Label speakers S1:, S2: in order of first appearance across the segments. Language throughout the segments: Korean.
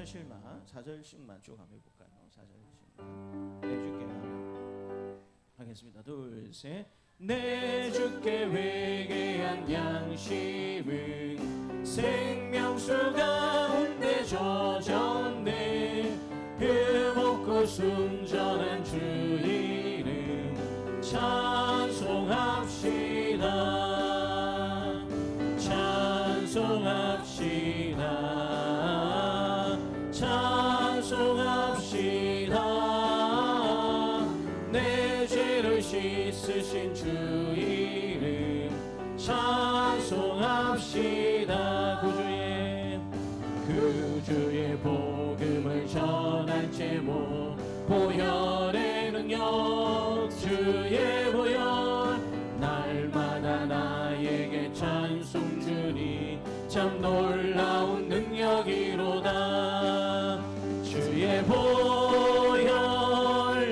S1: 4절씩만 쭉 한번 해볼까요? 4절씩만 내 주께 하겠습니다. 둘, 셋. 내 주께 회개한 양심은 생명수 가운데 젖었네. 흠없고 순전한 주 이름 찬송합시다. 찬송합시다. 찬송합시다. 내 죄를 씻으신 주 이름 찬송합시다. 구주의 복음을 전할 제목 보혈의 능력 주의 보혈 날마다 나에게 찬송 주니 참 놀라운 능력이로다. 주의 보혈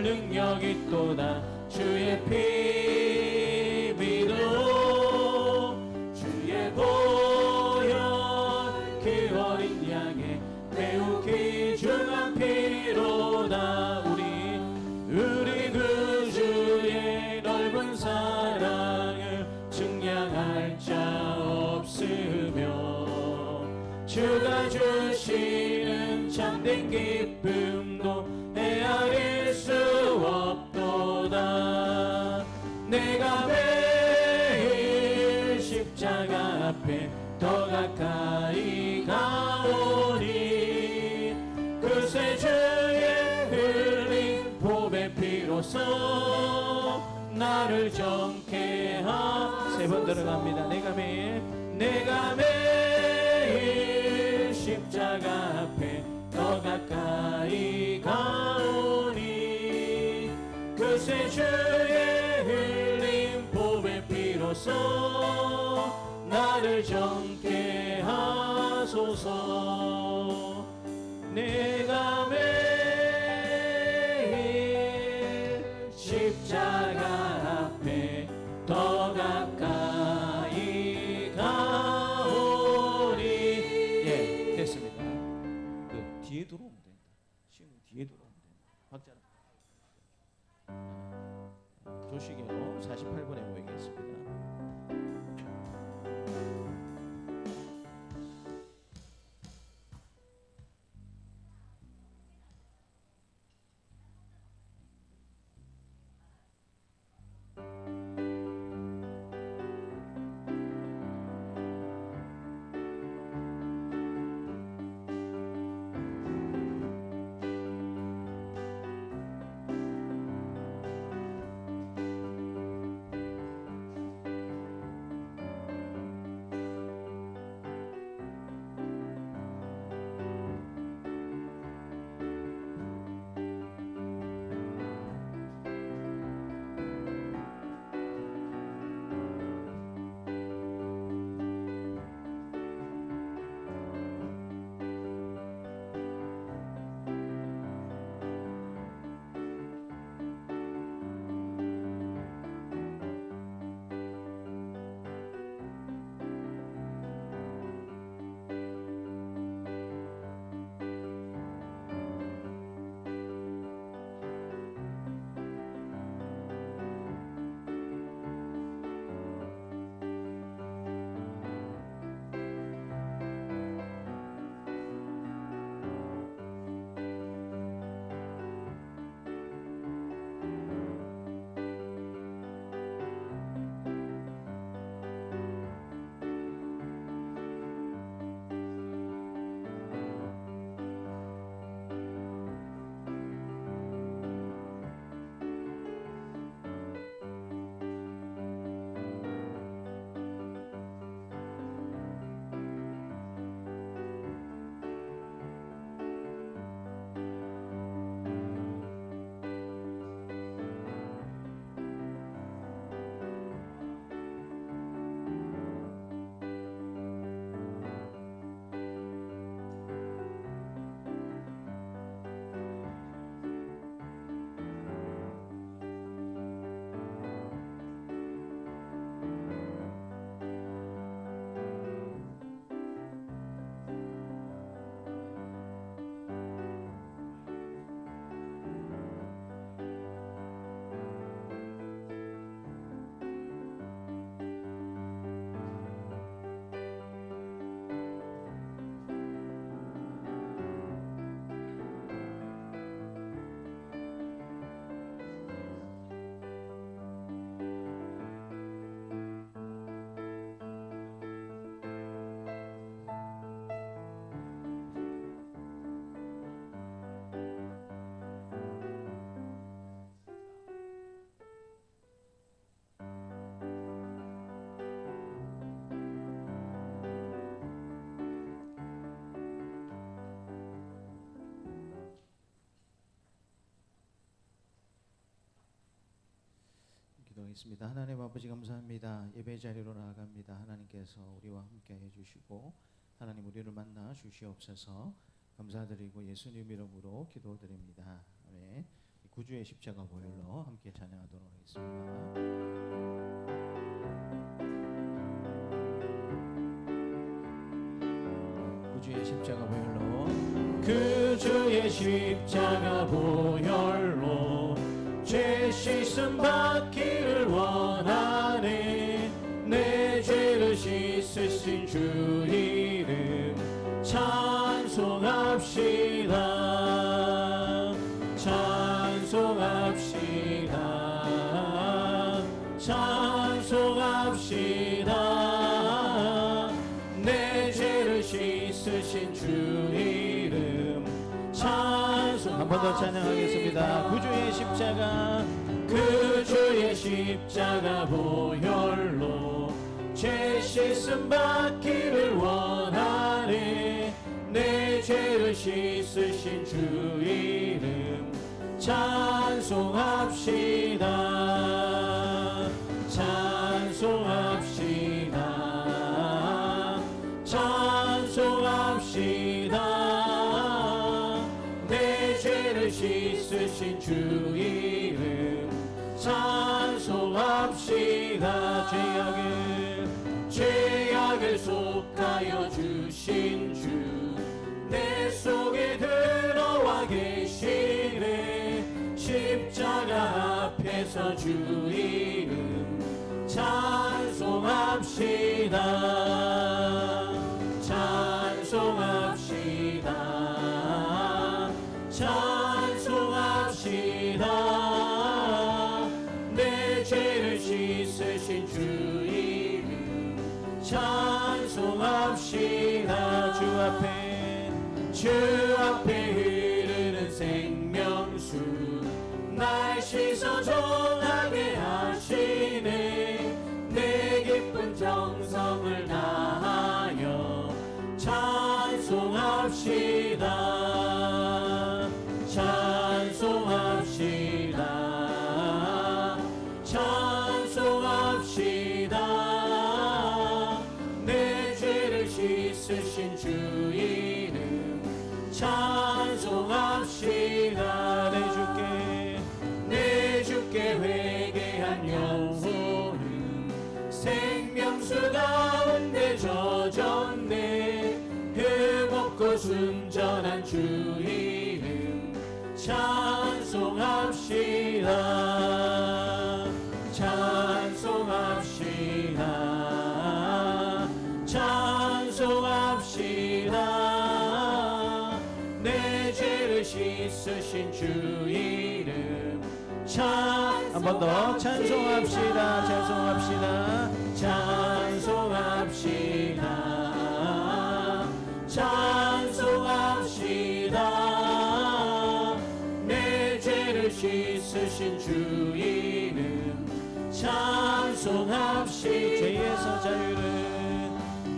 S1: 능력이 있도다. 주의 피 믿어 주의 보혈 그 어린 양의 매우 귀중한 피로다. 우리 구주의 넓은 사랑을 증량할 자 없으며 주가 주시는 참된 기쁨도 헤아릴 수 없도다. 내가 매일 십자가 앞에 더 가까이 가오니 그새 주의 흘린 보배 피로써 나를 정케 하. 세 번 들어갑니다. 내가 매일 십자가 앞에 더 가까이 가오니 그새 주의 흘린 보배 피로써 나를 정케 하소서. 내가 매일 십자가 앞에 더 가까이 가오니. 예, 됐습니다. 그 뒤에 들어오면 된다. 지금 뒤에 들어오면 된다. 박자는 조시계로 48번에 모이겠습니다. 기도하겠습니다. 하나님 아버지 감사합니다. 예배 자리로 나아갑니다. 하나님께서 우리와 함께 해주시고 하나님 우리를 만나 주시옵소서. 감사드리고 예수님 이름으로 기도드립니다. 아멘. 구주의 십자가 보혈로 함께 찬양하도록 하겠습니다. 구주의 십자가 보혈로, 구주의 십자가 보혈로 죄 씻음 받기를 원하네. 내 죄를 씻으신 주 이름 찬송합시다. 찬송합시다. 찬송합시다. 내 죄를 씻으신 주 이름 찬송. 한 번 더 찬양하겠습니다. 구주의 십자가, 구주의 십자가 보혈로 죄 씻음 받기를 원하네. 내 죄를 씻으신 주 이름 찬송합시다. 찬송합시다. 찬송합시다. 내 죄를 씻으신 주 이름 찬송합시다. 죄악을 속하여 주신 주 내 속에 들어와 계시네. 십자가 앞에서 주 이름 찬송합시다. 찬송합시다. 찬송합시다. 내 죄를 씻으신 주 이름 찬송합시다. 주 앞에 흐르는 생명수 날 씻어 정하게 하시네. 내 기쁜 정성을 다하여 찬송합시다. 찬송합시다. 찬송합시다. 내 죄를 씻으신 주 이름 찬송합시다. 내 주께 회개한 영혼은 생명수 가운데 젖었네. 흠없고 순전한 주 이름 찬송합시다. 찬송합시다. 찬송합시다. 내 죄를 씻으신 주 이름 한 번 더 찬송합시다. 찬송합시다. 찬송합시다. 찬송합시다. 내 죄를 씻으신 주 이름 찬송합시다.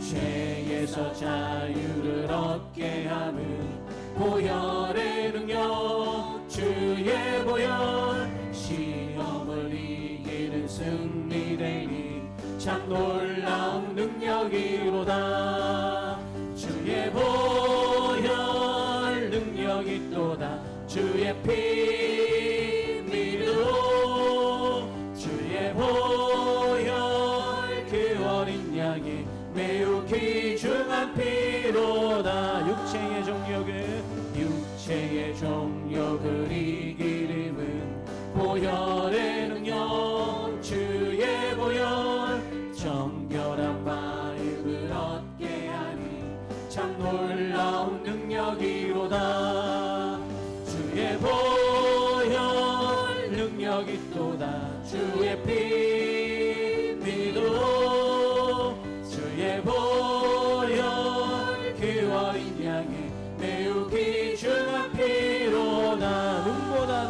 S1: 죄에서 자유를 얻게 함은 보혈의 능력, 주의 보혈. 시험을 이기는 승리되니 참 놀라운 능력이로다. 주의 보혈 능력이 또다. 주의 피 믿으로 주의 보혈 그 어린 양이 매우 귀중한 피로다. 육체의 종욕을 이기림은 보혈의 능력, 주의 보혈. 정결한 마음을 얻게 하니 참 놀라운 능력이로다. 주의 보혈 능력이 또다. 주의 피 믿어 주의 보혈 그 어린 양이 매우 귀중한 피로다. 눈보다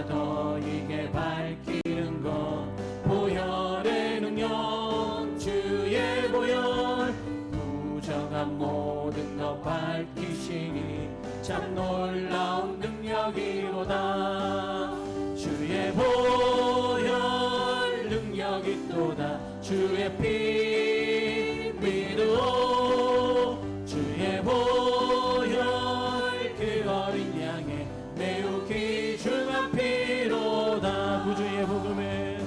S1: 더이게 밝히는 것 보혈의 능력, 주의 보혈. 부정한 모든 것 밝히시니 참 놀라운 능력이로다. 주의
S2: 주의 보혈 능력 있도다 주의 피 믿어 주의 보혈 그 어린 양의 매우 귀중한 피로다 구주의 복음을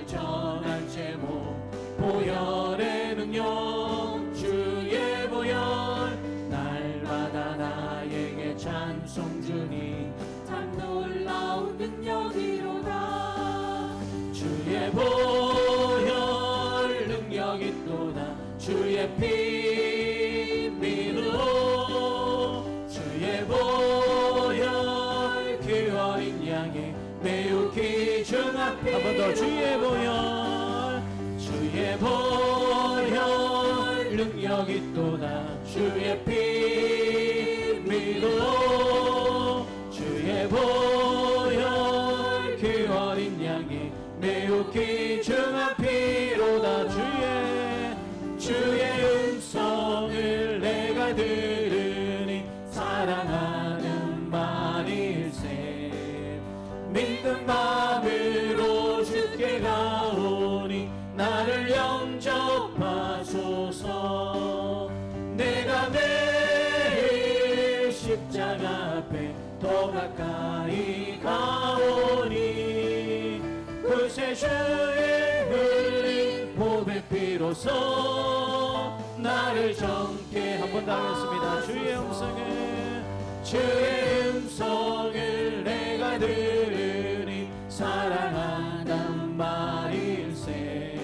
S2: 전한 제목 보혈의 능력 주의 보혈 날마다 나에게 찬송 주니 참 놀라운 능력이로다 주의 보혈 능력 있도다 주의 피 믿어 주의 보혈 그 어린 양의 매우 귀중한 피 한 번 더 주의 보혈 능력 있도다 주의 피 믿어 주의 보혈 그 어린 양이 매우 귀중한 피로다 주의 음성을 내가 들으니 사랑하는 말일세 믿는 마음으로 주께 가오니 나를 영접하소서 내가 매일 십자가 앞에 더 가까이 가오니 그새 주의 흘린 보배 피로써 나를 정케 한 번 더 하겠습니다 주의 음성을 내가 들으니 사랑한단 말일세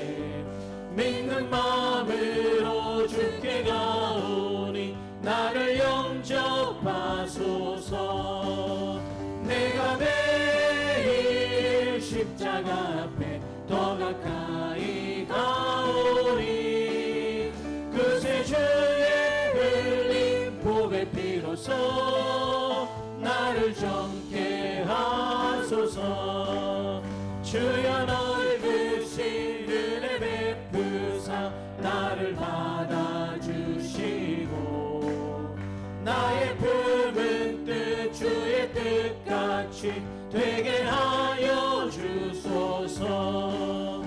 S2: 믿는 마음으로 주께 가오니 나를 영접하소서 내가 매일 십자가 앞에 더 가까이 가오니 그새 주의 흘린 보배 피로써 나를 정케 하소서 주여 넓으신 은혜 베푸사 나를 받아주시고 나의 품은 뜻 주의 뜻같이 되게 하여 주소서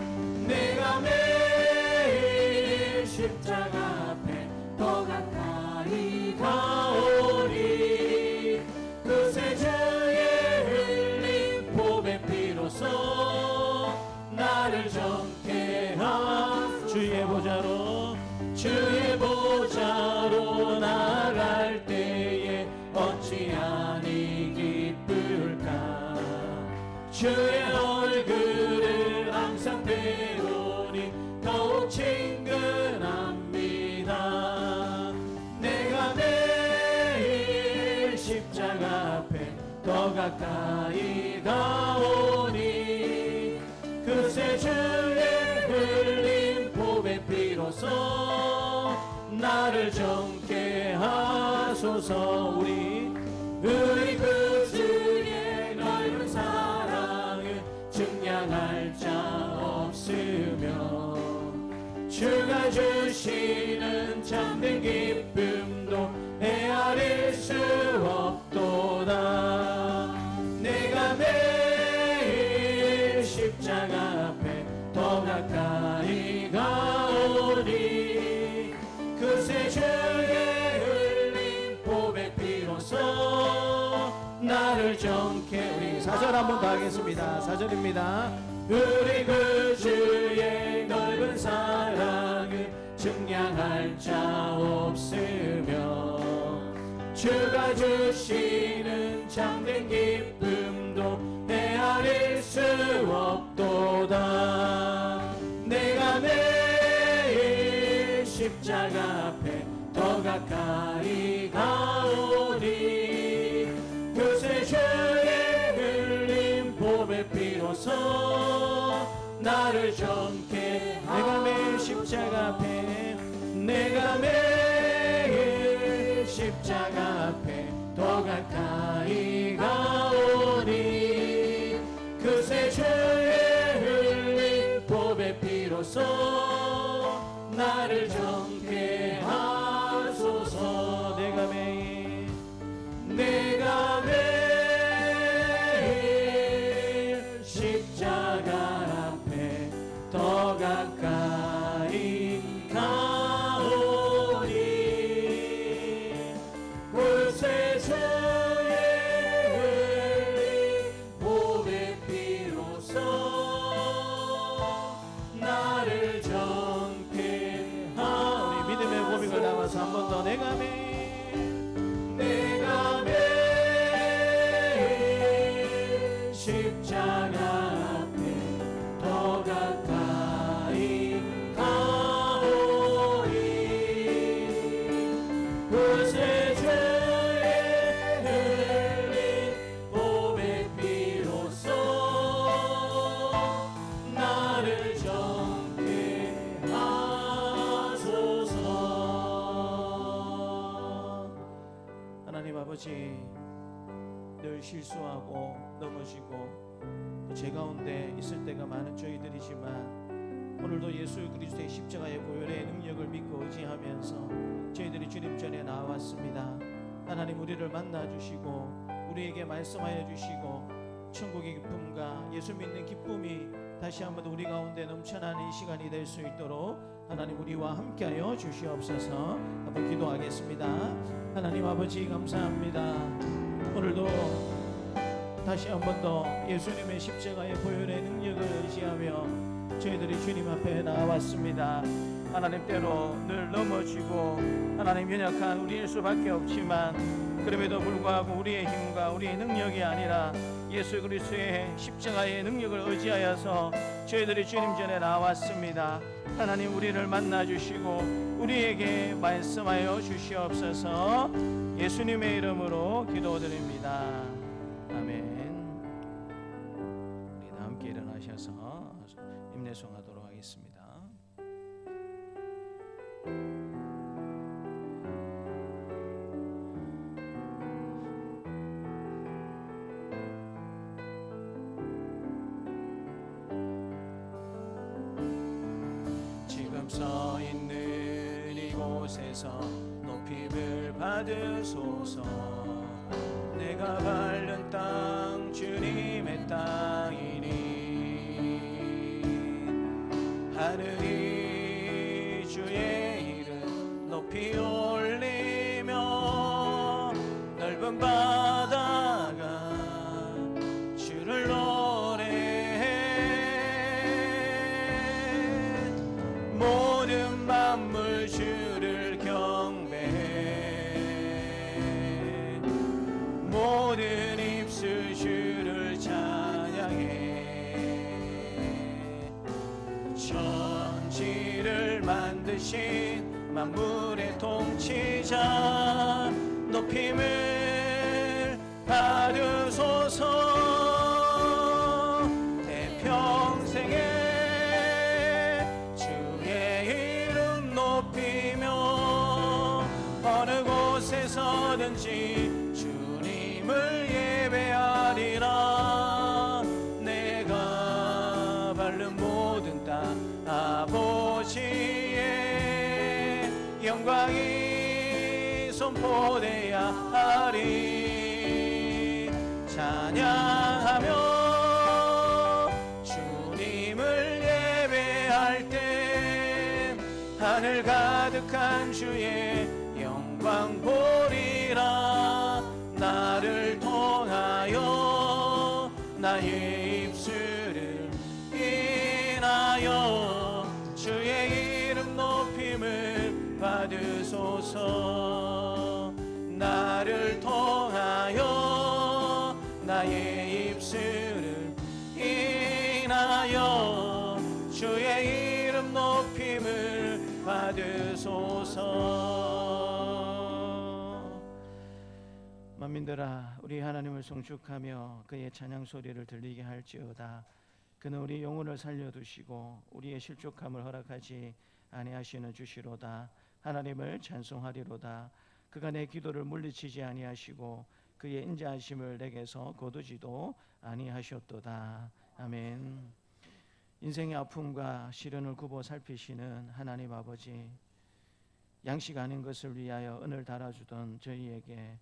S2: 내가 매일 십자가 앞에 더 가까이 가오니 그새 주의 흘린 보배 피로써 나를 정케 하소서 주의 보좌로 나갈 때에 어찌하니 기쁠까 주의 얼굴을 항상 배우니 더욱 친근합니다 내가 매일 십자가 앞에 더 가까이 가오니 그새 주의 흘린 보배 피로써 나를 정케 하소서 우리 구주의 넓은 사랑을 증량할 자 없으며 주가 주시는 참된 기쁨도 헤아릴 수 없도다 내가 매일 십자가 앞에 더 가까이 가오니 그새 주의 흘린 보배 피로써 나를 정케 우리 4절 한번 더 하겠습니다 4절입니다 우리 구주의 넓은 사랑을 증량할 자 없으며 주가 주시는 참된 기쁨도 헤아릴 수 없도다 내가 매일 십자가 앞에 더 가까이 가오니 그새 주의 흘린 보배 피로써 나를 정케 내가 매일 십자가 앞에 내가 매일 십자가 앞에 더 가까이 가오니 그새 주의 흘린 보배 피로써 나를 정케 하소서 내가 매일
S1: 아버지, 늘 실수하고 넘어지고 또 제 가운데 있을 때가 많은 저희들이지만 오늘도 예수 그리스도의 십자가의 보혈의 능력을 믿고 의지하면서 저희들이 주님 전에 나왔습니다. 하나님, 우리를 만나주시고 우리에게 말씀하여 주시고 천국의 기쁨과 예수 믿는 기쁨이 다시 한번 우리 가운데 넘쳐나는 이 시간이 될 수 있도록 하나님 우리와 함께하여 주시옵소서. 한번 기도하겠습니다. 하나님 아버지, 감사합니다. 오늘도 다시 한 번 더 예수님의 십자가의 보혈의 능력을 의지하며 저희들이 주님 앞에 나왔습니다. 하나님, 때로 늘 넘어지고 하나님 연약한 우리일 수밖에 없지만 그럼에도 불구하고 우리의 힘과 우리의 능력이 아니라 예수 그리스도의 십자가의 능력을 의지하여서 저희들이 주님 전에 나왔습니다. 하나님, 우리를 만나주시고 우리에게 말씀하여 주시옵소서. 예수님의 이름으로 기도드립니다. 아멘. 우리 다 함께 일어나셔서 임내송하도록 하겠습니다. 지금 서 있는 이곳에서 높임을 받으소서. 내가 밟는 땅 주님의 땅이니 하늘이 주의 이름 높이 올리며 넓은 바다가 주를 노래해 모든 만물 주를 경배해 모든 입술 주를 찬양해 천지를 만드신 만물의 통치자 높임을 받으소서. 내 평생에 주의 이름 높이며 어느 곳에서든지 주님을 예배하리라. 내가 밟는 모든 땅 아버지의 영광이 선포되야 하리. 찬양하며 주님을 예배할 때 하늘 가득한 주의 영광 보리라. 나를 통하여 나의 입술을 인하여 주의 이름 높임을 받으소서. 나를 통하여 나의 입술을 인하여 주의 이름 높임을 받으소서. 만민들아, 우리 하나님을 송축하며 그의 찬양 소리를 들리게 할지어다. 그는 우리 영혼을 살려두시고 우리의 실족함을 허락하지 아니하시는 주시로다. 하나님을 찬송하리로다. 그가 내 기도를 물리치지 아니하시고 그의 인자하심을 내게서 거두지도 아니하셨도다. 아멘. 인생의 아픔과 시련을 굽어 살피시는 하나님 아버지, 양식 아닌 것을 위하여 은을 달아주던 저희에게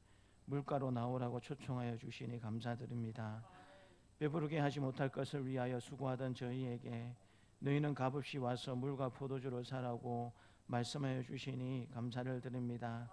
S1: 물가로 나오라고 초청하여 주시니 감사드립니다. 배부르게 하지 못할 것을 위하여 수고하던 저희에게 너희는 값없이 와서 물과 포도주를 사라고 말씀하여 주시니 감사를 드립니다.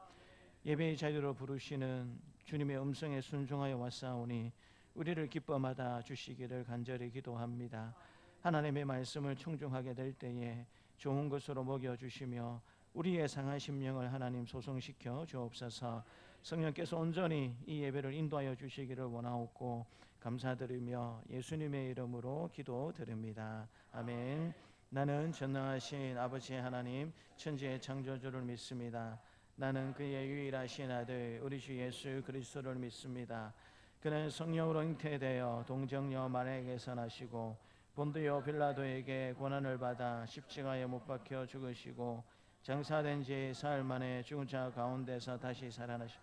S1: 예배의 자리로 부르시는 주님의 음성에 순종하여 왔사오니 우리를 기뻐마다 주시기를 간절히 기도합니다. 하나님의 말씀을 청중하게 될 때에 좋은 것으로 먹여주시며 우리의 상한 심령을 하나님 소성시켜 주옵소서. 성령께서 온전히 이 예배를 인도하여 주시기를 원하옵고 감사드리며 예수님의 이름으로 기도드립니다. 아멘. 나는 전능하신 아버지 하나님 천지의 창조주를 믿습니다. 나는 그의 유일하신 아들 우리 주 예수 그리스도를 믿습니다. 그는 성령으로 잉태되어 동정녀 마리아에게서 나시고 본디오 빌라도에게 고난을 받아 십자가에 못 박혀 죽으시고 장사된 지 사흘 만에 죽은 자 가운데서 다시 살아나시고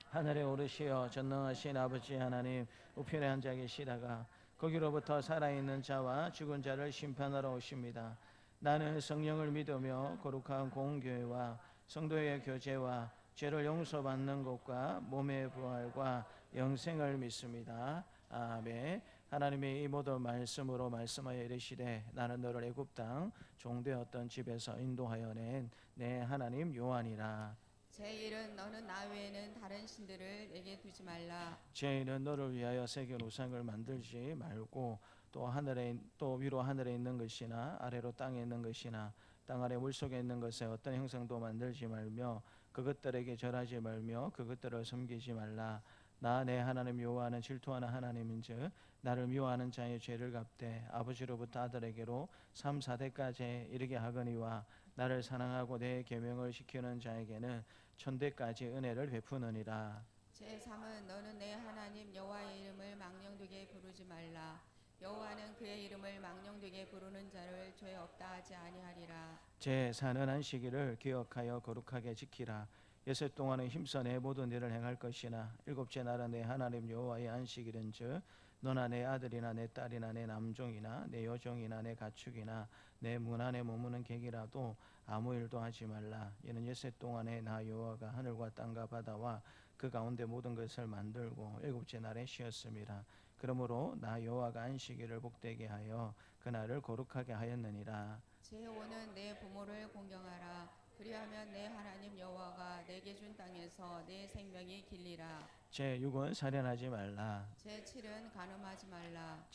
S1: 하늘에 오르시어 전능하신 아버지 하나님, 우편에 앉아 계시다가 거기로부터 살아있는 자와 죽은 자를 심판하러 오십니다. 나는 성령을 믿으며 거룩한 공교회와 성도의 교제와 죄를 용서받는 것과 몸의 부활과 영생을 믿습니다. 아멘. 하나님의 이 모든 말씀으로 말씀하여 이르시되 나는 너를 애굽 땅 종되었던 집에서 인도하여 낸 내 하나님 여호와니라.
S3: 제1은 너는 나 외에는 다른 신들을 내게 두지 말라.
S1: 죄인은 너를 위하여 새긴 우상을 만들지 말고 또 위로 하늘에 있는 것이나 아래로 땅에 있는 것이나 땅 아래 물속에 있는 것에 어떤 형상도 만들지 말며 그것들에게 절하지 말며 그것들을 섬기지 말라. 나 내 하나님 여호와는 질투하는 하나님인즉 나를 미워하는 자의 죄를 갚되 아버지로부터 아들에게로 3, 4대까지 이르게 하거니와 나를 사랑하고 내 계명을 지키는 자에게는 천대까지 은혜를 베푸느니라.
S3: 제3은 너는 내 하나님 여호와의 이름을 망령되게 부르지 말라. 여호와는 그의 이름을 망령되게 부르는 자를 죄 없다 하지 아니하리라.
S1: 제4는 안식일을 기억하여 거룩하게 지키라. 예수 동안에 힘써 내 모든 일을 행할 것이나 일곱째 날은 내 하나님 여호와의 안식일은즉 너나 내 아들이나 내 딸이나 내 남종이나 내 여종이나 내 가축이나 내 문 안에 머무는 객이라도 아무 일도 하지 말라. 이는 예수 동안에 나 여호와가 하늘과 땅과 바다와 그 가운데 모든 것을 만들고 일곱째 날에 쉬었습니다. 그러므로 나 여호와가 안식일을 복되게 하여 그날을 거룩하게 하였느니라.
S3: 제5는 내 부모를 공경하라. 그리하면 내 하나님 여호와가 내게 준 땅에서 내 생명이 길리라.
S1: 제6은 살인하지 말라.
S3: 제7은 간음하지 말라.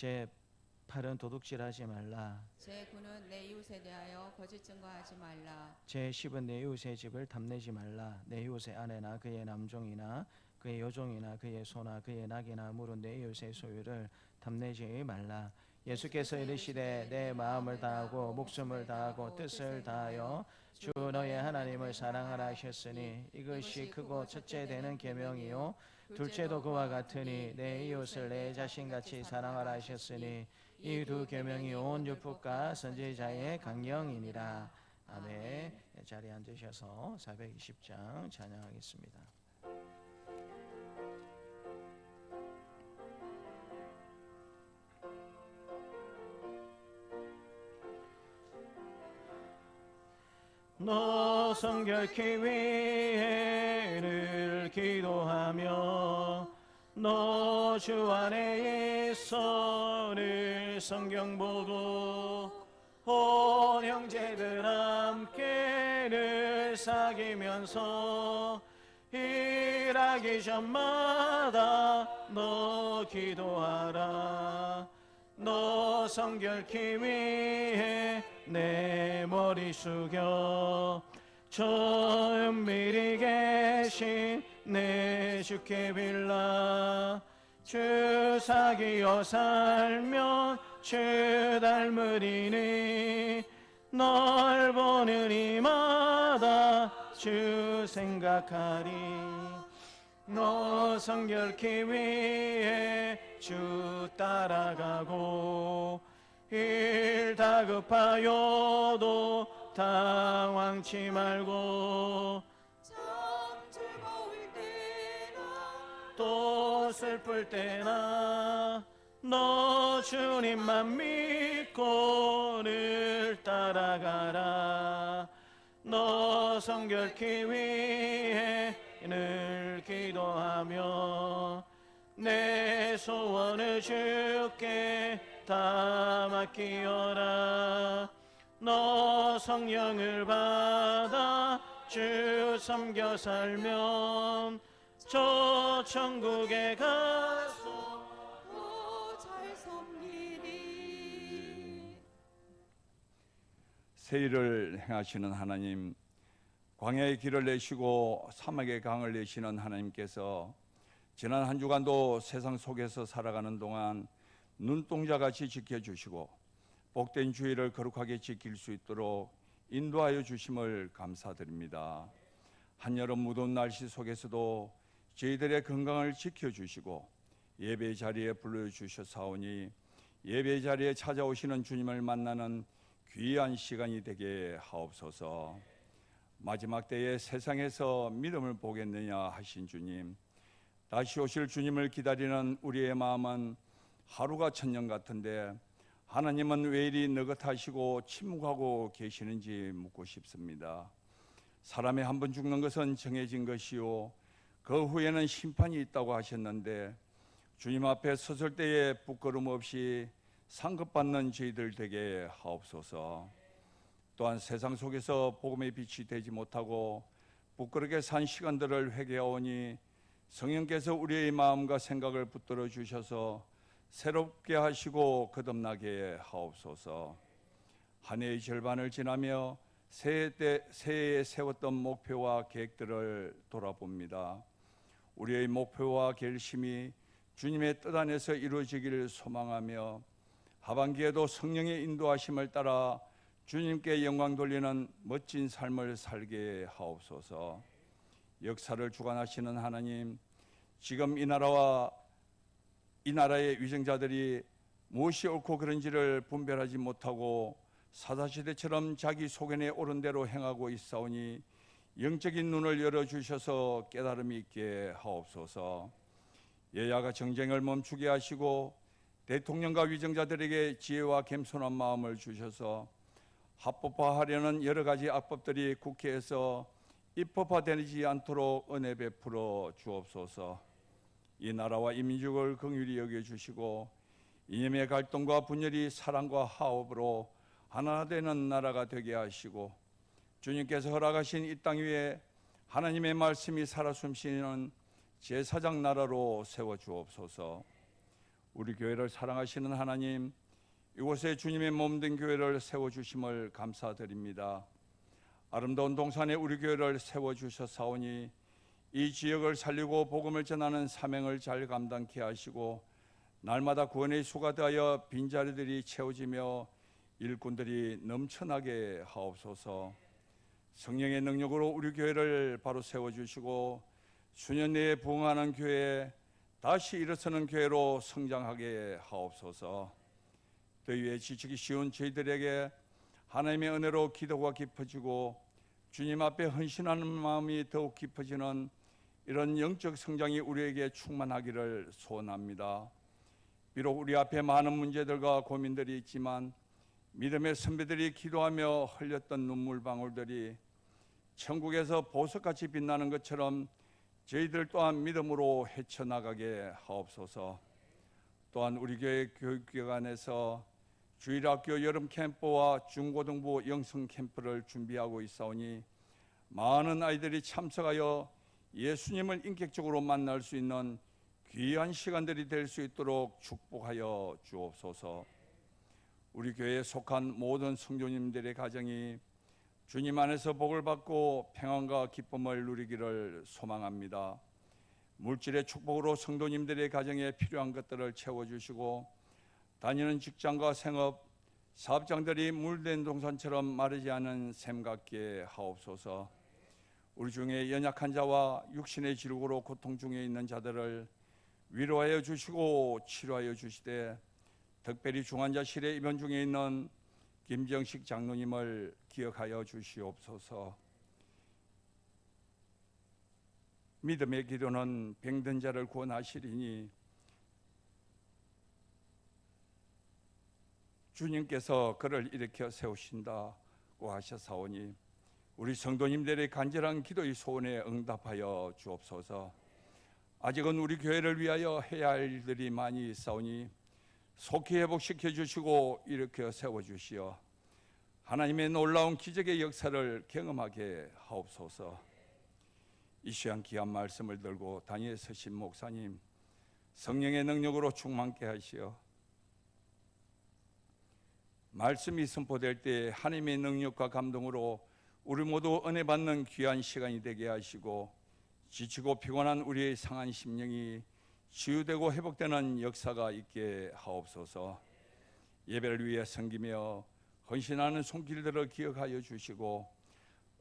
S1: 제8은 도둑질하지 말라.
S3: 제9는 내 이웃에 대하여 거짓 증거하지 말라.
S1: 제10은 내 이웃의 집을 탐내지 말라. 내 이웃의 아내나 그의 남종이나 그의 여종이나 그의 소나 그의 낙이나 물은 내 이웃의 소유를 탐내지 말라. 예수께서 이르시되 내 마음을 다하고 목숨을 다하고 뜻을 다하여 주 너의 하나님을 사랑하라 하셨으니 이것이 크고 첫째 되는 계명이요 둘째도 그와 같으니 내 이웃을 내 자신같이 사랑하라 하셨으니 이 두 계명이 온 율법과 선지자의 강령이니라. 아멘. 자리에 앉으셔서 420장 찬양하겠습니다. 너 성결케 위해 늘 기도하며 너 주 안에 있어 늘 성경 보고 온 형제들 함께 늘 사귀면서 일하기 전마다 너 기도하라. 너 성결케 위해 내 머리 숙여 저 은밀히 계신 내 주께 빌라. 주 사귀어 살면 주 닮으리니 널 보는 이마다 주 생각하리. 너 성결케 위해 주 따라가고 일 다급하여도 당황치 말고
S3: 참 즐거울 때나
S1: 또 슬플 때나 너 주님만 믿고 늘 따라가라. 너 성결케 위해 늘 기도하며 내 소원을 주께 다 맡기어라. 너 성령을 받아 주 섬겨 살면 저 천국에 가서
S3: 더 잘 섬기리.
S4: 세일을 행하시는 하나님, 광야의 길을 내시고 사막의 강을 내시는 하나님께서 지난 한 주간도 세상 속에서 살아가는 동안 눈동자같이 지켜주시고 복된 주일을 거룩하게 지킬 수 있도록 인도하여 주심을 감사드립니다. 한여름 무더운 날씨 속에서도 저희들의 건강을 지켜주시고 예배 자리에 불러주셨사오니 예배 자리에 찾아오시는 주님을 만나는 귀한 시간이 되게 하옵소서. 마지막 때에 세상에서 믿음을 보겠느냐 하신 주님, 다시 오실 주님을 기다리는 우리의 마음은 하루가 천년 같은데 하나님은 왜 이리 느긋하시고 침묵하고 계시는지 묻고 싶습니다. 사람이 한 번 죽는 것은 정해진 것이요 그 후에는 심판이 있다고 하셨는데 주님 앞에 섰을 때에 부끄럼 없이 상급받는 저희들 되게 하옵소서. 또한 세상 속에서 복음의 빛이 되지 못하고 부끄럽게 산 시간들을 회개하오니 성령께서 우리의 마음과 생각을 붙들어 주셔서 새롭게 하시고 거듭나게 하옵소서. 한 해의 절반을 지나며 새해에 세웠던 목표와 계획들을 돌아봅니다. 우리의 목표와 결심이 주님의 뜻 안에서 이루어지기를 소망하며 하반기에도 성령의 인도하심을 따라 주님께 영광 돌리는 멋진 삶을 살게 하옵소서. 역사를 주관하시는 하나님, 지금 이 나라와 이 나라의 위정자들이 무엇이 옳고 그른지를 분별하지 못하고 사사시대처럼 자기 소견에 옳은 대로 행하고 있사오니 영적인 눈을 열어주셔서 깨달음이 있게 하옵소서. 여야가 정쟁을 멈추게 하시고 대통령과 위정자들에게 지혜와 겸손한 마음을 주셔서 합법화하려는 여러 가지 악법들이 국회에서 입법화되지 않도록 은혜 베풀어 주옵소서. 이 나라와 이 민족을 긍휼히 여겨주시고 이념의 갈등과 분열이 사랑과 화합으로 하나 되는 나라가 되게 하시고 주님께서 허락하신 이 땅 위에 하나님의 말씀이 살아 숨쉬는 제사장 나라로 세워주옵소서. 우리 교회를 사랑하시는 하나님, 이곳에 주님의 몸된 교회를 세워주심을 감사드립니다. 아름다운 동산에 우리 교회를 세워주셨사오니 이 지역을 살리고 복음을 전하는 사명을 잘 감당케 하시고 날마다 구원의 수가 되어 빈자리들이 채워지며 일꾼들이 넘쳐나게 하옵소서. 성령의 능력으로 우리 교회를 바로 세워주시고 수년 내에 부흥하는 교회, 다시 일어서는 교회로 성장하게 하옵소서. 더위에 지치기 쉬운 저희들에게 하나님의 은혜로 기도가 깊어지고 주님 앞에 헌신하는 마음이 더욱 깊어지는 이런 영적 성장이 우리에게 충만하기를 소원합니다. 비록 우리 앞에 많은 문제들과 고민들이 있지만 믿음의 선배들이 기도하며 흘렸던 눈물방울들이 천국에서 보석같이 빛나는 것처럼 저희들 또한 믿음으로 헤쳐나가게 하옵소서. 또한 우리 교회 교육기관에서 주일학교 여름 캠프와 중고등부 영성 캠프를 준비하고 있사오니 많은 아이들이 참석하여 예수님을 인격적으로 만날 수 있는 귀한 시간들이 될 수 있도록 축복하여 주옵소서. 우리 교회에 속한 모든 성도님들의 가정이 주님 안에서 복을 받고 평안과 기쁨을 누리기를 소망합니다. 물질의 축복으로 성도님들의 가정에 필요한 것들을 채워주시고 다니는 직장과 생업, 사업장들이 물된 동산처럼 마르지 않은 샘 같게 하옵소서. 우리 중에 연약한 자와 육신의 질고로 고통 중에 있는 자들을 위로하여 주시고 치료하여 주시되 특별히 중환자실에 입원 중에 있는 김정식 장로님을 기억하여 주시옵소서. 믿음의 기도는 병든 자를 구원하시리니 주님께서 그를 일으켜 세우신다고 하셨사오니 우리 성도님들의 간절한 기도의 소원에 응답하여 주옵소서. 아직은 우리 교회를 위하여 해야 할 일들이 많이 있사오니 속히 회복시켜 주시고 일으켜 세워주시어 하나님의 놀라운 기적의 역사를 경험하게 하옵소서. 이 시간 귀한 말씀을 들고 단위에 서신 목사님, 성령의 능력으로 충만케 하시어 말씀이 선포될 때 하나님의 능력과 감동으로 우리 모두 은혜 받는 귀한 시간이 되게 하시고 지치고 피곤한 우리의 상한 심령이 치유되고 회복되는 역사가 있게 하옵소서. 예배를 위해 섬기며 헌신하는 손길들을 기억하여 주시고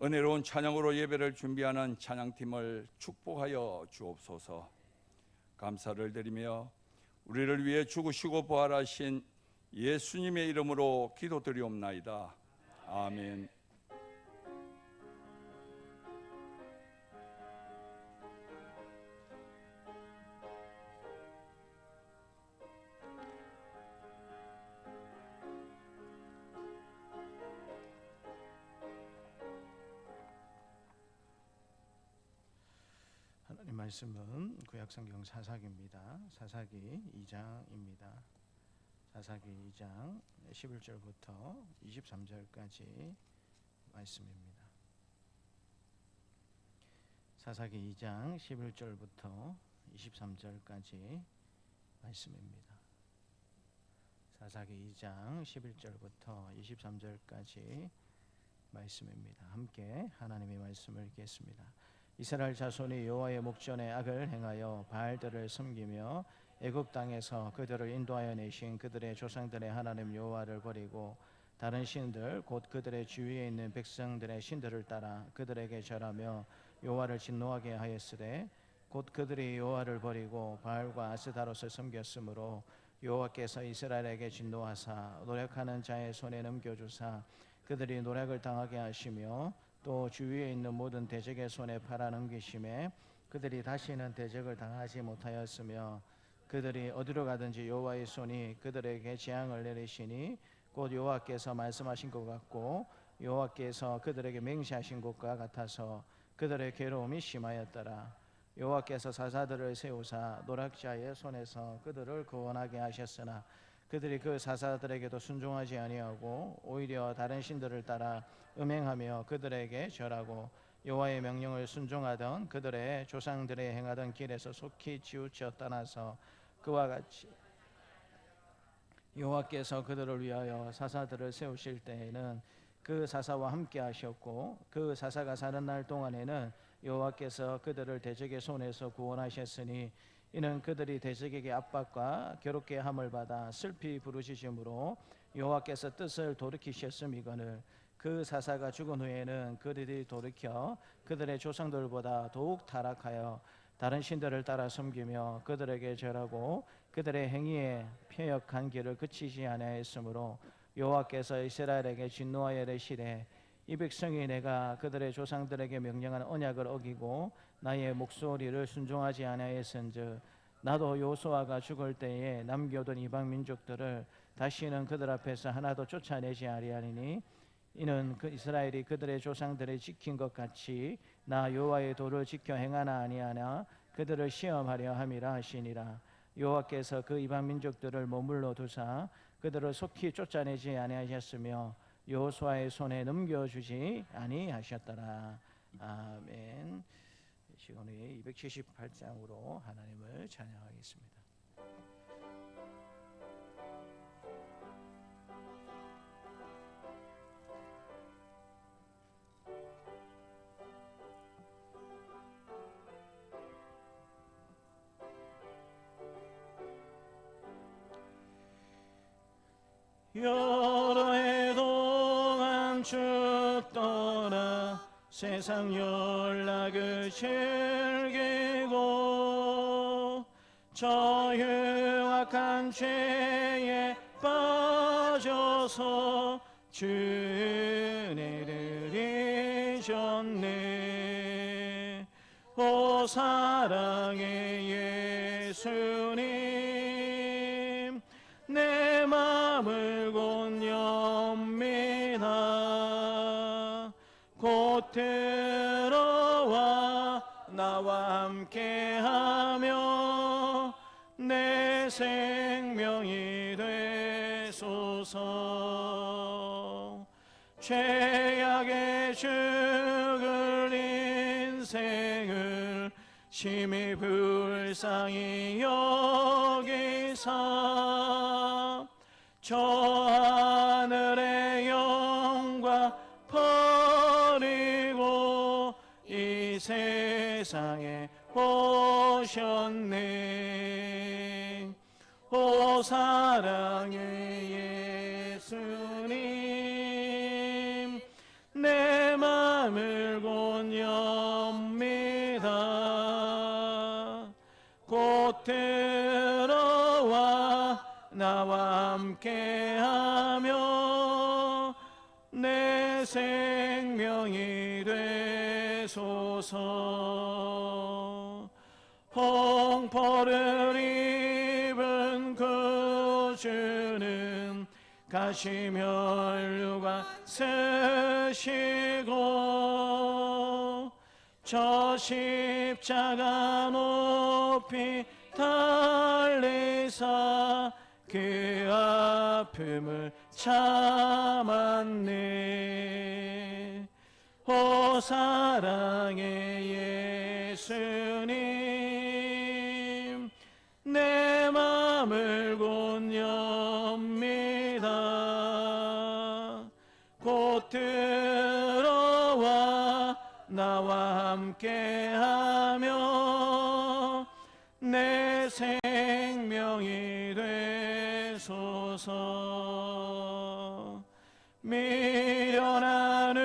S4: 은혜로운 찬양으로 예배를 준비하는 찬양팀을 축복하여 주옵소서. 감사를 드리며 우리를 위해 죽으시고 부활하신 예수님의 이름으로 기도드리옵나이다. 아멘.
S1: 말씀은 구약성경 사사기입니다. 사사기 2장입니다. 사사기 2장 11절부터 23절까지 말씀입니다. 사사기 2장 11절부터 23절까지 말씀입니다. 사사기 2장 11절부터 23절까지 말씀입니다. 함께 하나님의 말씀을 읽겠습니다. 이스라엘 자손이 여호와의 목전에 악을 행하여 바알들을 섬기며 애굽 땅에서 그들을 인도하여 내신 그들의 조상들의 하나님 여호와를 버리고 다른 신들 곧 그들의 주위에 있는 백성들의 신들을 따라 그들에게 절하며 여호와를 진노하게 하였으되 곧 그들이 여호와를 버리고 바알과 아스다롯을 섬겼으므로 여호와께서 이스라엘에게 진노하사 노력하는 자의 손에 넘겨주사 그들이 노력을 당하게 하시며 또 주위에 있는 모든 대적의 손에 팔아 넘기심에 그들이 다시는 대적을 당하지 못하였으며 그들이 어디로 가든지 여호와의 손이 그들에게 재앙을 내리시니 곧 여호와께서 말씀하신 것 같고 여호와께서 그들에게 맹세하신 것과 같아서 그들의 괴로움이 심하였더라. 여호와께서 사사들을 세우사 노략자의 손에서 그들을 구원하게 하셨으나 그들이 그 사사들에게도 순종하지 아니하고 오히려 다른 신들을 따라 음행하며 그들에게 절하고 여호와의 명령을 순종하던 그들의 조상들의 행하던 길에서 속히 치우쳐 떠나서 그와 같이 여호와께서 그들을 위하여 사사들을 세우실 때에는 그 사사와 함께 하셨고 그 사사가 사는 날 동안에는 여호와께서 그들을 대적의 손에서 구원하셨으니 이는 그들이 대적에게 압박과 괴롭게 함을 받아 슬피 부르짖음으로 여호와께서 뜻을 돌이키셨음이거늘 그 사사가 죽은 후에는 그들이 돌이켜 그들의 조상들보다 더욱 타락하여 다른 신들을 따라 섬기며 그들에게 절하고 그들의 행위에 패역한 길을 그치지 아니하였으므로 여호와께서 이스라엘에게 진노하여 이르시되 이 백성이 내가 그들의 조상들에게 명령한 언약을 어기고 나의 목소리를 순종하지 아니하였은즉 나도 여호수아가 죽을 때에 남겨둔 이방 민족들을 다시는 그들 앞에서 하나도 쫓아내지 아니하리니 이는 그 이스라엘이 그들의 조상들이 지킨 것 같이 나 여호와의 도를 지켜 행하나 아니하나 그들을 시험하려 함이라 하시니라. 여호와께서 그 이방 민족들을 머물러 두사 그들을 속히 쫓아내지 아니하셨으며 여호수아의 손에 넘겨주지 아니하셨더라. 아멘. 시온의 278장으로 하나님을 찬양하겠습니다. 여러 해 동안 죽더라 세상 연락을 즐기고 저 흉악한 죄에 빠져서 주 은혜를 잊었네. 오 사랑의 예수님 내 맘을 곧 엽니다. 곧 들어와 나와 함께하며 내 생명이 되소서. 죄악에 죽을 인생을 심히 불쌍히 여기사 저 하늘의 영광 버리고 이 세상에 오셨네. 오 사랑의 예수님 내 맘을 곧 엽니다. 곧 들어와 나와 함께하며 내 생명이 되소서. 홍포를 입은 그 주는 가시면류관 쓰시고
S2: 저 십자가 높이 달리사 그 아픔을 참았네. 오 사랑의 예수님, 내 맘을 곧 엽니다. 곧 들어와 나와 함께하며 내 생명이 되소서. 미련하는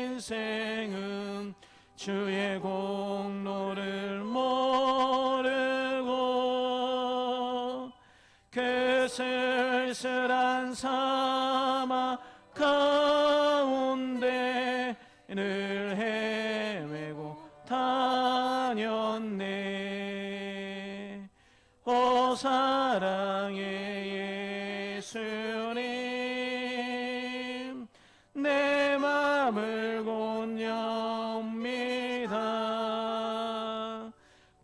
S2: 인생은 주의 공로를 모르고 그 쓸쓸한 사막 가운데 늘 헤매고 다녔네. 오 사랑의 예수님, 내 맘을 곧 엽니다.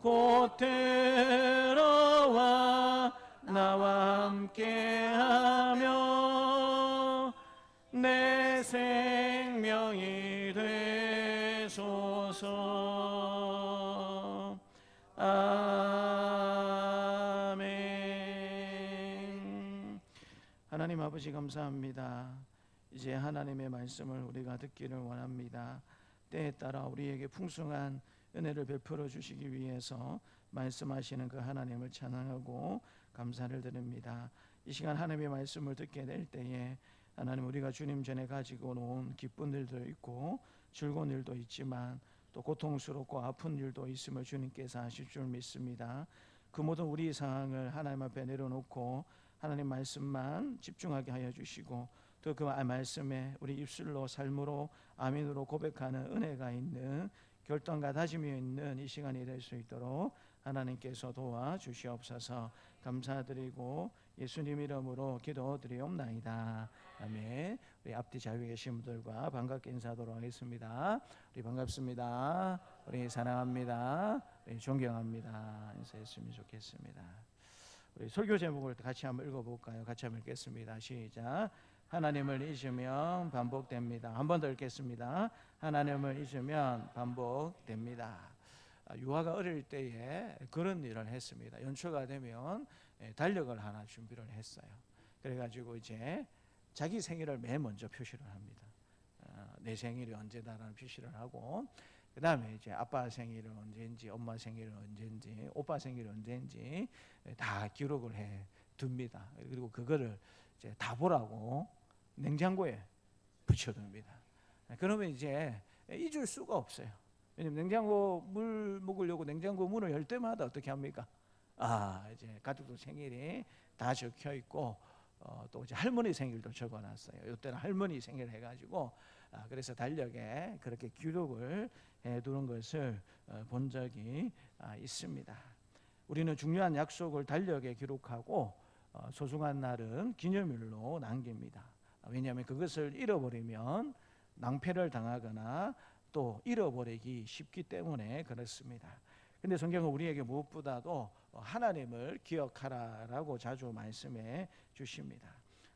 S2: 곧 들어와 나와 함께하며 내 생명이 되소서. 아멘.
S1: 하나님 아버지 감사합니다. 이제 하나님의 말씀을 우리가 듣기를 원합니다. 때에 따라 우리에게 풍성한 은혜를 베풀어 주시기 위해서 말씀하시는 그 하나님을 찬양하고 감사를 드립니다. 이 시간 하나님의 말씀을 듣게 될 때에 하나님, 우리가 주님 전에 가지고 놓은 기쁜 일도 있고 즐거운 일도 있지만 또 고통스럽고 아픈 일도 있음을 주님께서 아실 줄 믿습니다. 그 모든 우리 상황을 하나님 앞에 내려놓고 하나님 말씀만 집중하게 하여 주시고, 또 그 말씀에 우리 입술로 삶으로 아멘으로 고백하는 은혜가 있는, 결단과 다짐이 있는 이 시간이 될 수 있도록 하나님께서 도와주시옵소서. 감사드리고 예수님 이름으로 기도드리옵나이다. 아멘. 우리 앞뒤 자유에 계신 분들과 반갑게 인사하도록 하겠습니다. 우리 반갑습니다. 우리 사랑합니다. 우리 존경합니다. 인사했으면 좋겠습니다. 우리 설교 제목을 같이 한번 읽어볼까요? 같이 한번 읽겠습니다. 시작. 하나님을 잊으면 반복됩니다. 한 번 더 읽겠습니다. 하나님을 잊으면 반복됩니다. 유아가 어릴 때에 그런 일을 했습니다. 연초가 되면 달력을 하나 준비를 했어요. 그래가지고 이제 자기 생일을 맨 먼저 표시를 합니다. 내 생일이 언제다라는 표시를 하고, 그 다음에 이제 아빠 생일은 언제인지, 엄마 생일은 언제인지, 오빠 생일은 언제인지 다 기록을 해 둡니다. 그리고 그거를 이제 다 보라고 냉장고에 붙여둡니다. 그러면 이제 잊을 수가 없어요. 왜냐면 냉장고 물 먹으려고 냉장고 문을 열 때마다 어떻게 합니까? 이제 가족들 생일이 다 적혀 있고, 또 이제 할머니 생일도 적어놨어요. 이때는 할머니 생일 해가지고, 그래서 달력에 그렇게 기록을 해두는 것을 본 적이 있습니다. 우리는 중요한 약속을 달력에 기록하고 소중한 날은 기념일로 남깁니다. 왜냐하면 그것을 잃어버리면 낭패를 당하거나 또 잃어버리기 쉽기 때문에 그렇습니다. 근데 성경은 우리에게 무엇보다도 하나님을 기억하라라고 자주 말씀해 주십니다.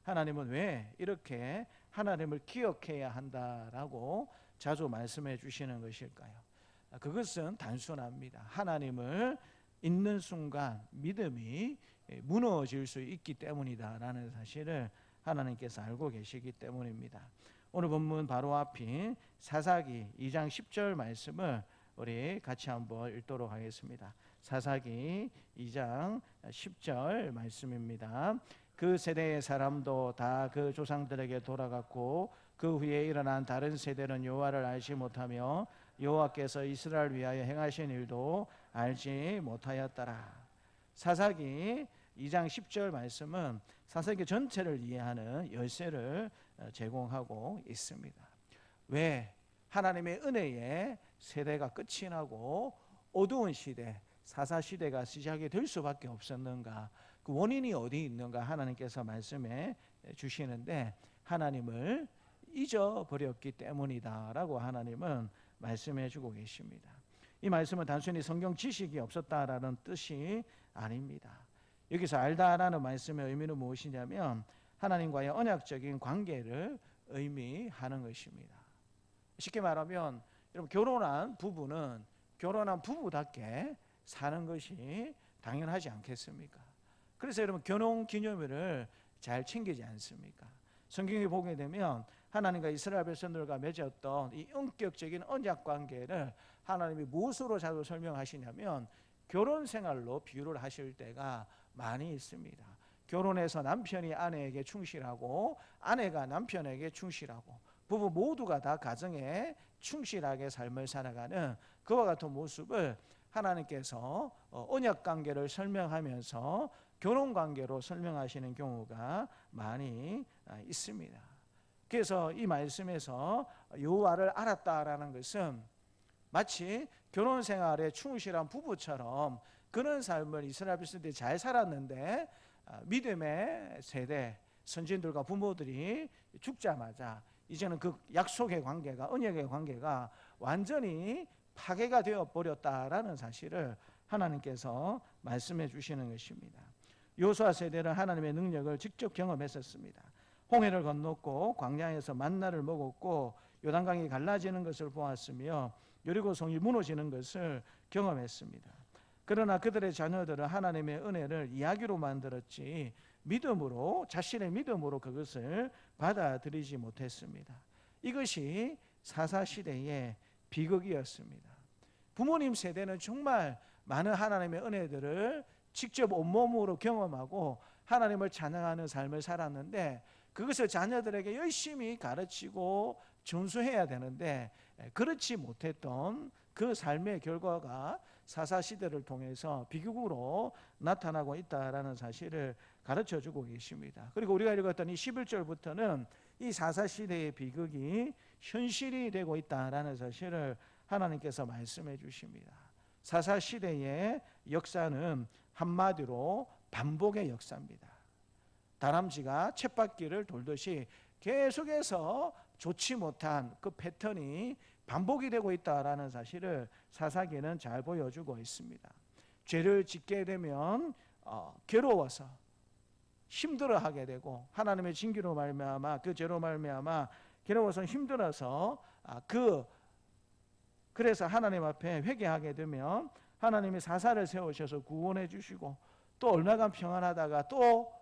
S1: 하나님은 왜 이렇게 하나님을 기억해야 한다라고 자주 말씀해 주시는 것일까요? 그것은 단순합니다. 하나님을 잊는 순간 믿음이 무너질 수 있기 때문이다라는 사실을 하나님께서 알고 계시기 때문입니다. 오늘 본문 바로 앞인 사사기 2장 10절 말씀을 우리 같이 한번 읽도록 하겠습니다. 사사기 2장 10절 말씀입니다. 그 세대의 사람도 다 그 조상들에게 돌아갔고 그 후에 일어난 다른 세대는 여호와를 알지 못하며 여호와께서 이스라엘을 위하여 행하신 일도 알지 못하였더라. 사사기 2장 10절 말씀은 사사기 전체를 이해하는 열쇠를 제공하고 있습니다. 왜 하나님의 은혜의 세대가 끝이 나고 어두운 시대, 사사시대가 시작이 될 수밖에 없었는가? 그 원인이 어디 있는가 하나님께서 말씀해 주시는데, 하나님을
S2: 잊어버렸기 때문이다라고 하나님은 말씀해 주고 계십니다. 이 말씀은 단순히 성경 지식이 없었다라는 뜻이 아닙니다. 여기서 알다라는 말씀의 의미는 무엇이냐면 하나님과의 언약적인 관계를 의미하는 것입니다. 쉽게 말하면 여러분, 결혼한 부부는 결혼한 부부답게 사는 것이 당연하지 않겠습니까? 그래서 여러분, 결혼 기념일을 잘 챙기지 않습니까? 성경에 보게 되면 하나님과 이스라엘 백성들과 맺었던 이 인격적인 언약 관계를 하나님이 무엇으로 자주 설명하시냐면 결혼 생활로 비유를 하실 때가 많이 있습니다. 결혼해서 남편이 아내에게 충실하고 아내가 남편에게 충실하고 부부 모두가 다 가정에 충실하게 삶을 살아가는 그와 같은 모습을 하나님께서 언약 관계를 설명하면서 결혼 관계로 설명하시는 경우가 많이 있습니다. 그래서 이 말씀에서 여호와를 알았다라는 것은 마치 결혼 생활에 충실한 부부처럼 그런 삶을 이스라엘 백성들이 잘 살았는데 믿음의 세대 선진들과 부모들이 죽자마자 이제는 그 약속의 관계가, 언약의 관계가 완전히 파괴가 되어 버렸다라는 사실을 하나님께서 말씀해 주시는 것입니다. 여호수아 세대는 하나님의 능력을 직접 경험했었습니다. 홍해를 건넜고 광야에서 만나를 먹었고 요단강이 갈라지는 것을 보았으며 여리고성이 무너지는 것을 경험했습니다. 그러나 그들의 자녀들은 하나님의 은혜를 이야기로 만들었지 믿음으로, 자신의 믿음으로 그것을 받아들이지 못했습니다. 이것이 사사시대의 비극이었습니다. 부모님 세대는 정말 많은 하나님의 은혜들을 직접 온몸으로 경험하고 하나님을 찬양하는 삶을 살았는데 그것을 자녀들에게 열심히 가르치고 전수해야 되는데 그렇지 못했던 그 삶의 결과가 사사시대를 통해서 비극으로 나타나고 있다라는 사실을 가르쳐주고 계십니다. 그리고 우리가 읽었던 이 11절부터는 이 사사시대의 비극이 현실이 되고 있다라는 사실을 하나님께서 말씀해 주십니다. 사사시대의 역사는 한마디로 반복의 역사입니다. 다람쥐가 쳇바퀴를 돌듯이 계속해서 좋지 못한 그 패턴이 반복이 되고 있다라는 사실을 사사기는 잘 보여주고 있습니다. 죄를 짓게 되면 괴로워서 힘들어하게 되고 하나님의 징계로 말미암아 그 죄로 말미암아 괴로워서 힘들어서 그래서 하나님 앞에 회개하게 되면 하나님이 사사를 세우셔서 구원해 주시고 또 얼마간 평안하다가 또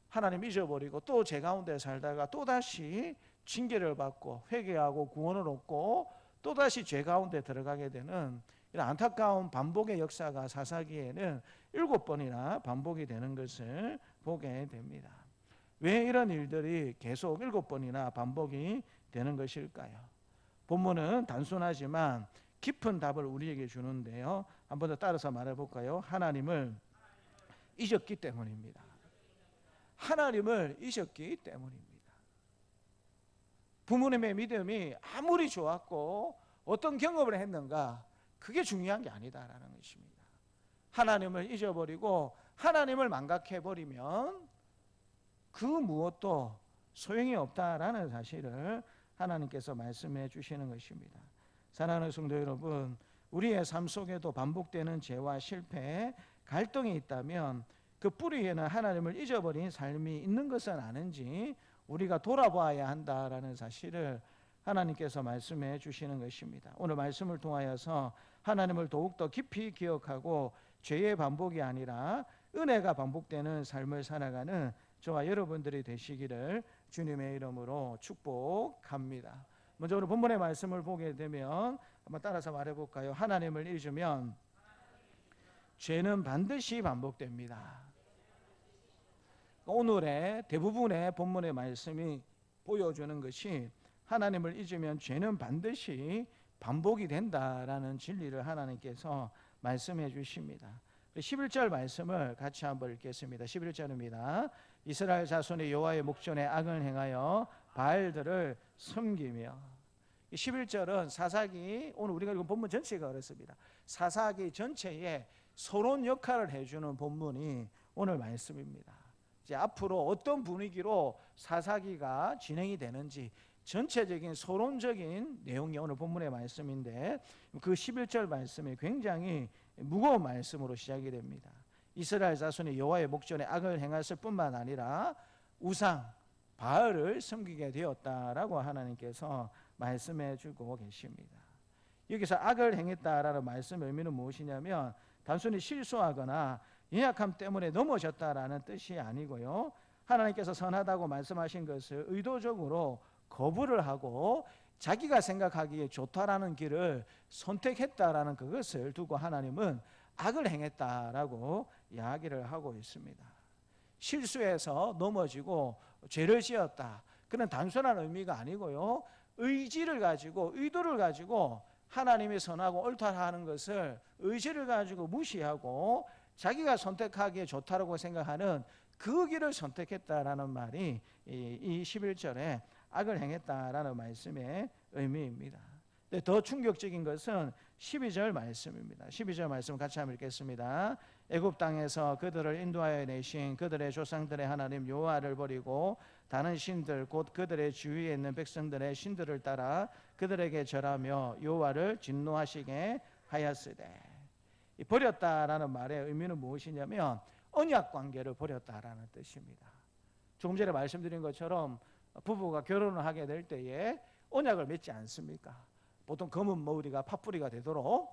S2: 하나님 잊어버리고 또 죄 가운데 살다가 또다시 징계를 받고 회개하고 구원을 얻고 또다시 죄 가운데 들어가게 되는 이런 안타까운 반복의 역사가 사사기에는 7번이나 반복이 되는 것을 보게 됩니다. 왜 이런 일들이 계속 7번이나 반복이 되는 것일까요? 본문은 단순하지만 깊은 답을 우리에게 주는데요. 한 번 더 따라서 말해볼까요? 하나님을 잊었기 때문입니다. 하나님을 잊었기 때문입니다. 부모님의 믿음이 아무리 좋았고 어떤 경험을 했는가 그게 중요한 게 아니다라는 것입니다. 하나님을 잊어버리고 하나님을 망각해버리면 그 무엇도 소용이 없다라는 사실을 하나님께서 말씀해 주시는 것입니다. 사랑하는 성도 여러분, 우리의 삶 속에도 반복되는 죄와 실패, 갈등이 있다면 그 뿌리에는 하나님을 잊어버린 삶이 있는 것은 아는지 우리가 돌아봐야 한다라는 사실을 하나님께서 말씀해 주시는 것입니다. 오늘 말씀을 통하여서 하나님을 더욱더 깊이 기억하고 죄의 반복이 아니라 은혜가 반복되는 삶을 살아가는 저와 여러분들이 되시기를 주님의 이름으로 축복합니다. 먼저 오늘 본문의 말씀을 보게 되면 한번 따라서 말해볼까요? 하나님을 잊으면 죄는 반드시 반복됩니다. 오늘의 대부분의 본문의 말씀이 보여주는 것이 하나님을 잊으면 죄는 반드시 반복이 된다라는 진리를 하나님께서 말씀해 주십니다. 11절 말씀을 같이 한번 읽겠습니다. 11절입니다. 이스라엘 자손이 여호와의 목전에 악을 행하여 바알들을 섬기며. 11절은 사사기, 오늘 우리가 읽은 본문 전체가 그렇습니다. 사사기 전체에 서론 역할을 해주는 본문이 오늘 말씀입니다. 이제 앞으로 어떤 분위기로 사사기가 진행이 되는지 전체적인 서론적인 내용이 오늘 본문의 말씀인데, 그 11절 말씀이 굉장히 무거운 말씀으로 시작이 됩니다. 이스라엘 자손이 여호와의 목전에 악을 행했을 뿐만 아니라 우상 바알을 섬기게 되었다라고 하나님께서 말씀해 주고 계십니다. 여기서 악을 행했다라는 말씀의 의미는 무엇이냐면 단순히 실수하거나 연약함 때문에 넘어졌다라는 뜻이 아니고요, 하나님께서 선하다고 말씀하신 것을 의도적으로 거부를 하고 자기가 생각하기에 좋다라는 길을 선택했다라는 그것을 두고 하나님은 악을 행했다라고 이야기를 하고 있습니다. 실수해서 넘어지고 죄를 지었다, 그런 단순한 의미가 아니고요, 의지를 가지고 의도를 가지고 하나님이 선하고 옳다하는 것을 의지를 가지고 무시하고 자기가 선택하기에 좋다라고 생각하는 그 길을 선택했다라는 말이 이 11절에 악을 행했다라는 말씀의 의미입니다. 근데 더 충격적인 것은 12절 말씀입니다. 12절 말씀 같이 한번 읽겠습니다. 애굽 땅에서 그들을 인도하여 내신 그들의 조상들의 하나님 여호와를 버리고 다른 신들 곧 그들의 주위에 있는 백성들의 신들을 따라 그들에게 절하며 여호와를 진노하시게 하였으되. 이 버렸다라는 말의 의미는 무엇이냐면 언약 관계를 버렸다라는 뜻입니다. 조금 전에 말씀드린 것처럼 부부가 결혼을 하게 될 때에 언약을 맺지 않습니까? 보통 검은 머리가 팥뿌리가 되도록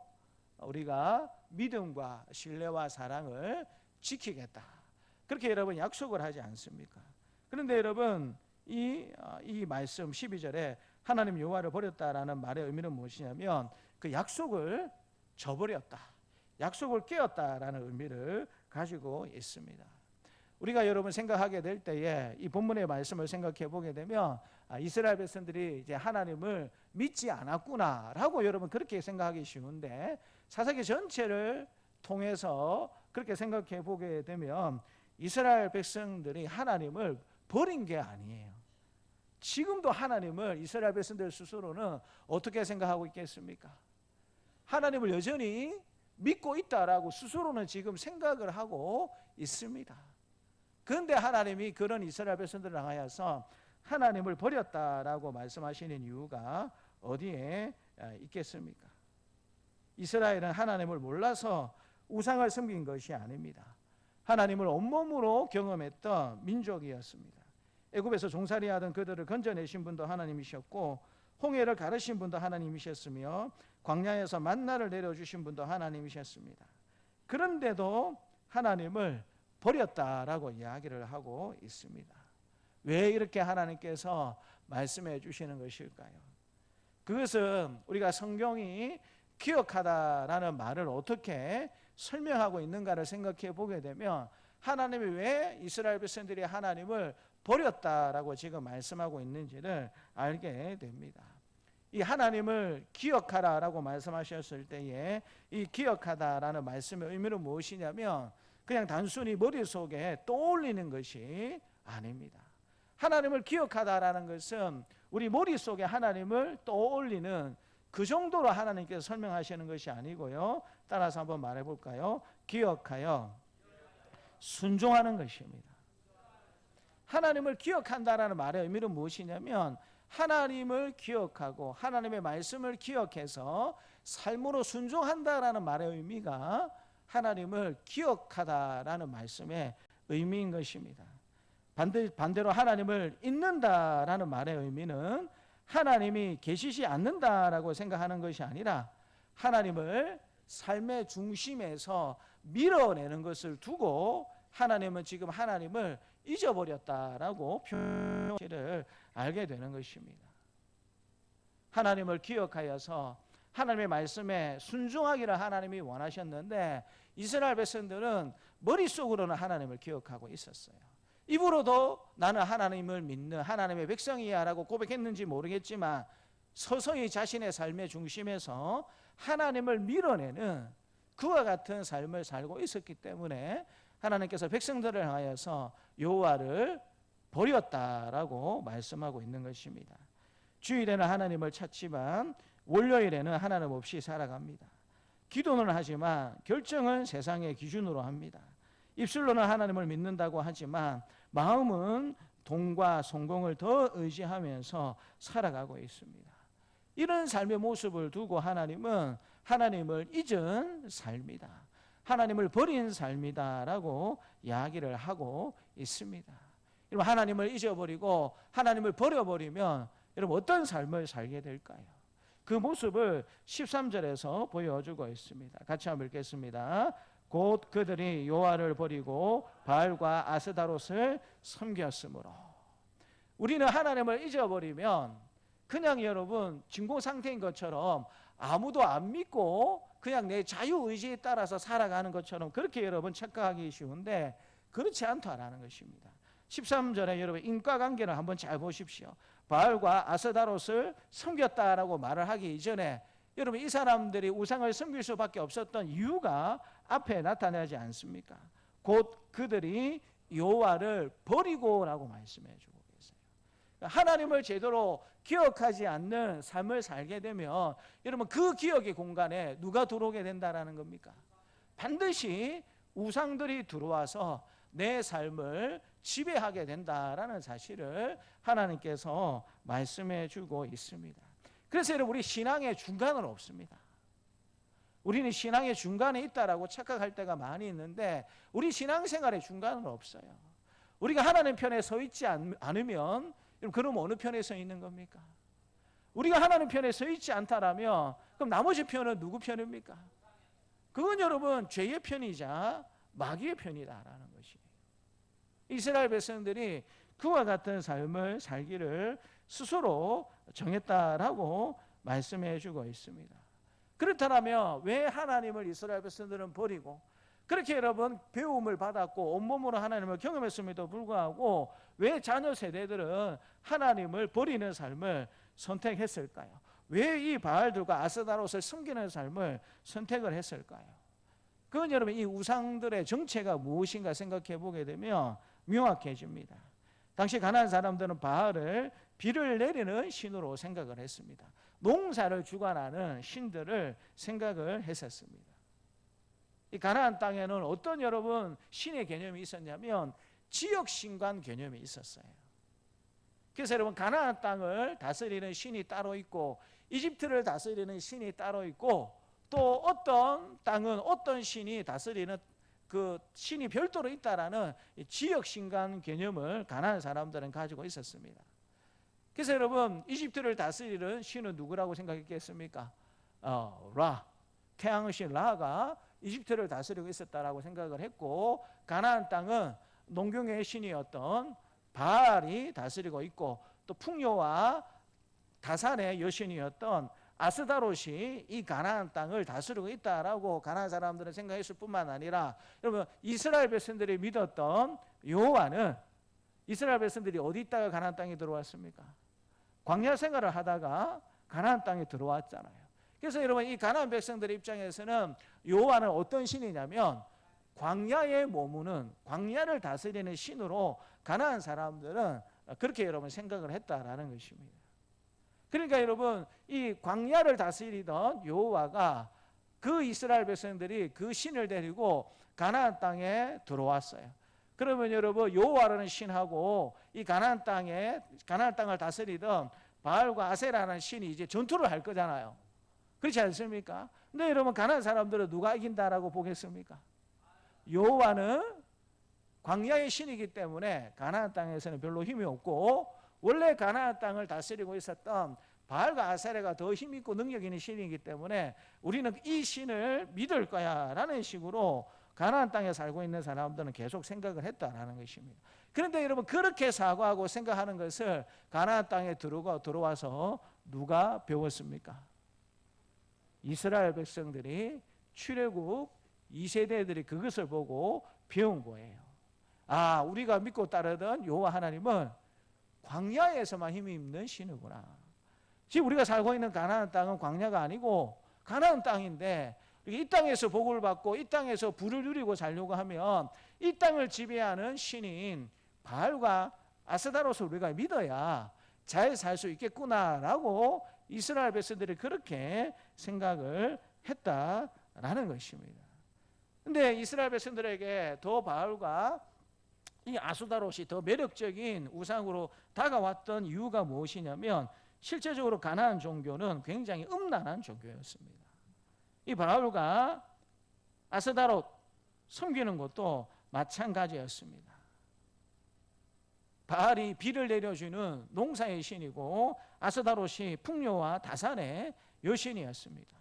S2: 우리가 믿음과 신뢰와 사랑을 지키겠다, 그렇게 여러분 약속을 하지 않습니까? 그런데 여러분 이 말씀 12절에 하나님 여호와를 버렸다라는 말의 의미는 무엇이냐면 그 약속을 저버렸다, 약속을 깨었다라는 의미를 가지고 있습니다. 우리가 여러분 생각하게 될 때에 이 본문의 말씀을 생각해 보게 되면 이스라엘 백성들이 이제 하나님을 믿지 않았구나라고 여러분 그렇게 생각하기 쉬운데, 사사기 전체를 통해서 그렇게 생각해 보게 되면 이스라엘 백성들이 하나님을 버린 게 아니에요. 지금도 하나님을 이스라엘 백성들 스스로는 어떻게 생각하고 있겠습니까? 하나님을 여전히 믿고 있다라고 스스로는 지금 생각을 하고 있습니다. 그런데 하나님이 그런 이스라엘 백성들을 향하여서 하나님을 버렸다라고 말씀하시는 이유가 어디에 있겠습니까? 이스라엘은 하나님을 몰라서 우상을 섬긴 것이 아닙니다. 하나님을 온몸으로 경험했던 민족이었습니다. 애굽에서 종살이하던 그들을 건져내신 분도 하나님이셨고 홍해를 가르신 분도 하나님이셨으며 광야에서 만나를 내려주신 분도 하나님이셨습니다. 그런데도 하나님을 버렸다라고 이야기를 하고 있습니다. 왜 이렇게 하나님께서 말씀해 주시는 것일까요? 그것은 우리가 성경이 기억하다라는 말을 어떻게 설명하고 있는가를 생각해 보게 되면 하나님이 왜 이스라엘 백성들이 하나님을 버렸다라고 지금 말씀하고 있는지를 알게 됩니다. 이 하나님을 기억하라라고 말씀하셨을 때에 이 기억하다라는 말씀의 의미는 무엇이냐면 그냥 단순히 머릿속에 떠올리는 것이 아닙니다. 하나님을 기억하다라는 것은 우리 머릿속에 하나님을 떠올리는 그 정도로 하나님께서 설명하시는 것이 아니고요, 따라서 한번 말해 볼까요? 기억하여 순종하는 것입니다. 하나님을 기억한다라는 말의 의미는 무엇이냐면 하나님을 기억하고 하나님의 말씀을 기억해서 삶으로 순종한다라는 말의 의미가 하나님을 기억하다라는 말씀의 의미인 것입니다. 반대로 하나님을 잊는다라는 말의 의미는 하나님이 계시지 않는다라고 생각하는 것이 아니라 하나님을 삶의 중심에서 밀어내는 것을 두고 하나님은 지금 하나님을 잊어버렸다라고 표현을 알게 되는 것입니다. 하나님을 기억하여서 하나님의 말씀에 순종하기를 하나님이 원하셨는데 이스라엘 백성들은 머릿속으로는 하나님을 기억하고 있었어요. 입으로도 나는 하나님을 믿는 하나님의 백성이야 라고 고백했는지 모르겠지만 서서히 자신의 삶의 중심에서 하나님을 밀어내는 그와 같은 삶을 살고 있었기 때문에 하나님께서 백성들을 향하여서 여호와를 버렸다라고 말씀하고 있는 것입니다. 주일에는 하나님을 찾지만 월요일에는 하나님 없이 살아갑니다. 기도는 하지만 결정은 세상의 기준으로 합니다. 입술로는 하나님을 믿는다고 하지만 마음은 돈과 성공을 더 의지하면서 살아가고 있습니다. 이런 삶의 모습을 두고 하나님은 하나님을 잊은 삶이다, 하나님을 버린 삶이다라고 이야기를 하고 있습니다. 여러분, 하나님을 잊어버리고 하나님을 버려버리면 여러분 어떤 삶을 살게 될까요? 그 모습을 13절에서 보여주고 있습니다. 같이 한번 읽겠습니다. 곧 그들이 여호와를 버리고 바알과 아스다롯을 섬겼으므로. 우리는 하나님을 잊어버리면 그냥 여러분 진공 상태인 것처럼 아무도 안 믿고 그냥 내 자유의지에 따라서 살아가는 것처럼 그렇게 여러분 착각하기 쉬운데 그렇지 않다라는 것입니다. 13절에 여러분 인과관계를 한번 잘 보십시오. 바알과 아스다롯을 섬겼다라고 말을 하기 이전에 여러분 이 사람들이 우상을 섬길 수밖에 없었던 이유가 앞에 나타나지 않습니까? 곧 그들이 여호와를 버리고라고 말씀해 주고 계세요. 하나님을 제대로 기억하지 않는 삶을 살게 되면 여러분 그 기억의 공간에 누가 들어오게 된다라는 겁니까? 반드시 우상들이 들어와서 내 삶을 지배하게 된다라는 사실을 하나님께서 말씀해 주고 있습니다. 그래서 여러분 우리 신앙의 중간은 없습니다. 우리는 신앙의 중간에 있다라고 착각할 때가 많이 있는데 우리 신앙생활의 중간은 없어요. 우리가 하나님 편에 서 있지 않으면 그럼 어느 편에 서 있는 겁니까? 우리가 하나님 편에 서 있지 않다라면 그럼 나머지 편은 누구 편입니까? 그건 여러분 죄의 편이자 마귀의 편이다라는 것이에요. 이스라엘 백성들이 그와 같은 삶을 살기를 스스로 정했다라고 말씀해 주고 있습니다. 그렇다면 왜 하나님을 이스라엘 백성들은 버리고 그렇게 여러분 배움을 받았고 온몸으로 하나님을 경험했음에도 불구하고 왜 자녀 세대들은 하나님을 버리는 삶을 선택했을까요? 왜 이 바알들과 아스다롯을 섬기는 삶을 선택을 했을까요? 그건 여러분 이 우상들의 정체가 무엇인가 생각해 보게 되면 명확해집니다. 당시 가나안 사람들은 바알을 비를 내리는 신으로 생각을 했습니다. 농사를 주관하는 신들을 생각을 했었습니다. 이 가나안 땅에는 어떤 여러분 신의 개념이 있었냐면 지역 신관 개념이 있었어요. 그래서 여러분 가나안 땅을 다스리는 신이 따로 있고 이집트를 다스리는 신이 따로 있고 또 어떤 땅은 어떤 신이 다스리는 그 신이 별도로 있다라는 지역 신관 개념을 가나안 사람들은 가지고 있었습니다. 그래서 여러분 이집트를 다스리는 신은 누구라고 생각했겠습니까? 라, 태양의 신 라가 이집트를 다스리고 있었다라고 생각을 했고 가나안 땅은 농경의 신이었던 바알이 다스리고 있고 또 풍요와 다산의 여신이었던 아스다롯이 이 가나안 땅을 다스리고 있다라고 가나안 사람들은 생각했을 뿐만 아니라 여러분 이스라엘 백성들이 믿었던 여호와는 이스라엘 백성들이 어디 있다가 가나안 땅에 들어왔습니까? 광야 생활을 하다가 가나안 땅에 들어왔잖아요. 그래서 여러분 이 가나안 백성들의 입장에서는 여호와는 어떤 신이냐면 광야에 머무는 광야를 다스리는 신으로 가나안 사람들은 그렇게 여러분 생각을 했다라는 것입니다. 그러니까 여러분 이 광야를 다스리던 여호와가 그 이스라엘 백성들이 그 신을 데리고 가나안 땅에 들어왔어요. 그러면 여러분 여호와라는 신하고 이 가나안 땅을 다스리던 바알과 아세라는 신이 이제 전투를 할 거잖아요. 그렇지 않습니까? 근데 여러분 가나안 사람들은 누가 이긴다라고 보겠습니까? 여호와는 광야의 신이기 때문에 가나안 땅에서는 별로 힘이 없고 원래 가나안 땅을 다스리고 있었던 바알과 아세라가 더 힘 있고 능력 있는 신이기 때문에 우리는 이 신을 믿을 거야 라는 식으로 가나안 땅에 살고 있는 사람들은 계속 생각을 했다라는 것입니다. 그런데 여러분 그렇게 사고하고 생각하는 것을 가나안 땅에 들어와서 누가 배웠습니까? 이스라엘 백성들이 출애굽 2세대들이 그것을 보고 배운 거예요. 아, 우리가 믿고 따르던 여호와 하나님은 광야에서만 힘이 있는 신이구나. 지금 우리가 살고 있는 가나안 땅은 광야가 아니고 가나안 땅인데 이 땅에서 복을 받고 이 땅에서 부를 누리고 살려고 하면 이 땅을 지배하는 신인 바알과 아스다롯을 우리가 믿어야 잘 살 수 있겠구나라고 이스라엘 백성들이 그렇게 생각을 했다라는 것입니다. 근데 이스라엘 백성들에게 더 바알과 이 아스다롯이 더 매력적인 우상으로 다가왔던 이유가 무엇이냐면 실제적으로 가나안 종교는 굉장히 음란한 종교였습니다. 이 바울과 아스다롯 섬기는 것도 마찬가지였습니다. 바알이 비를 내려주는 농사의 신이고 아스다롯이 풍요와 다산의 여신이었습니다.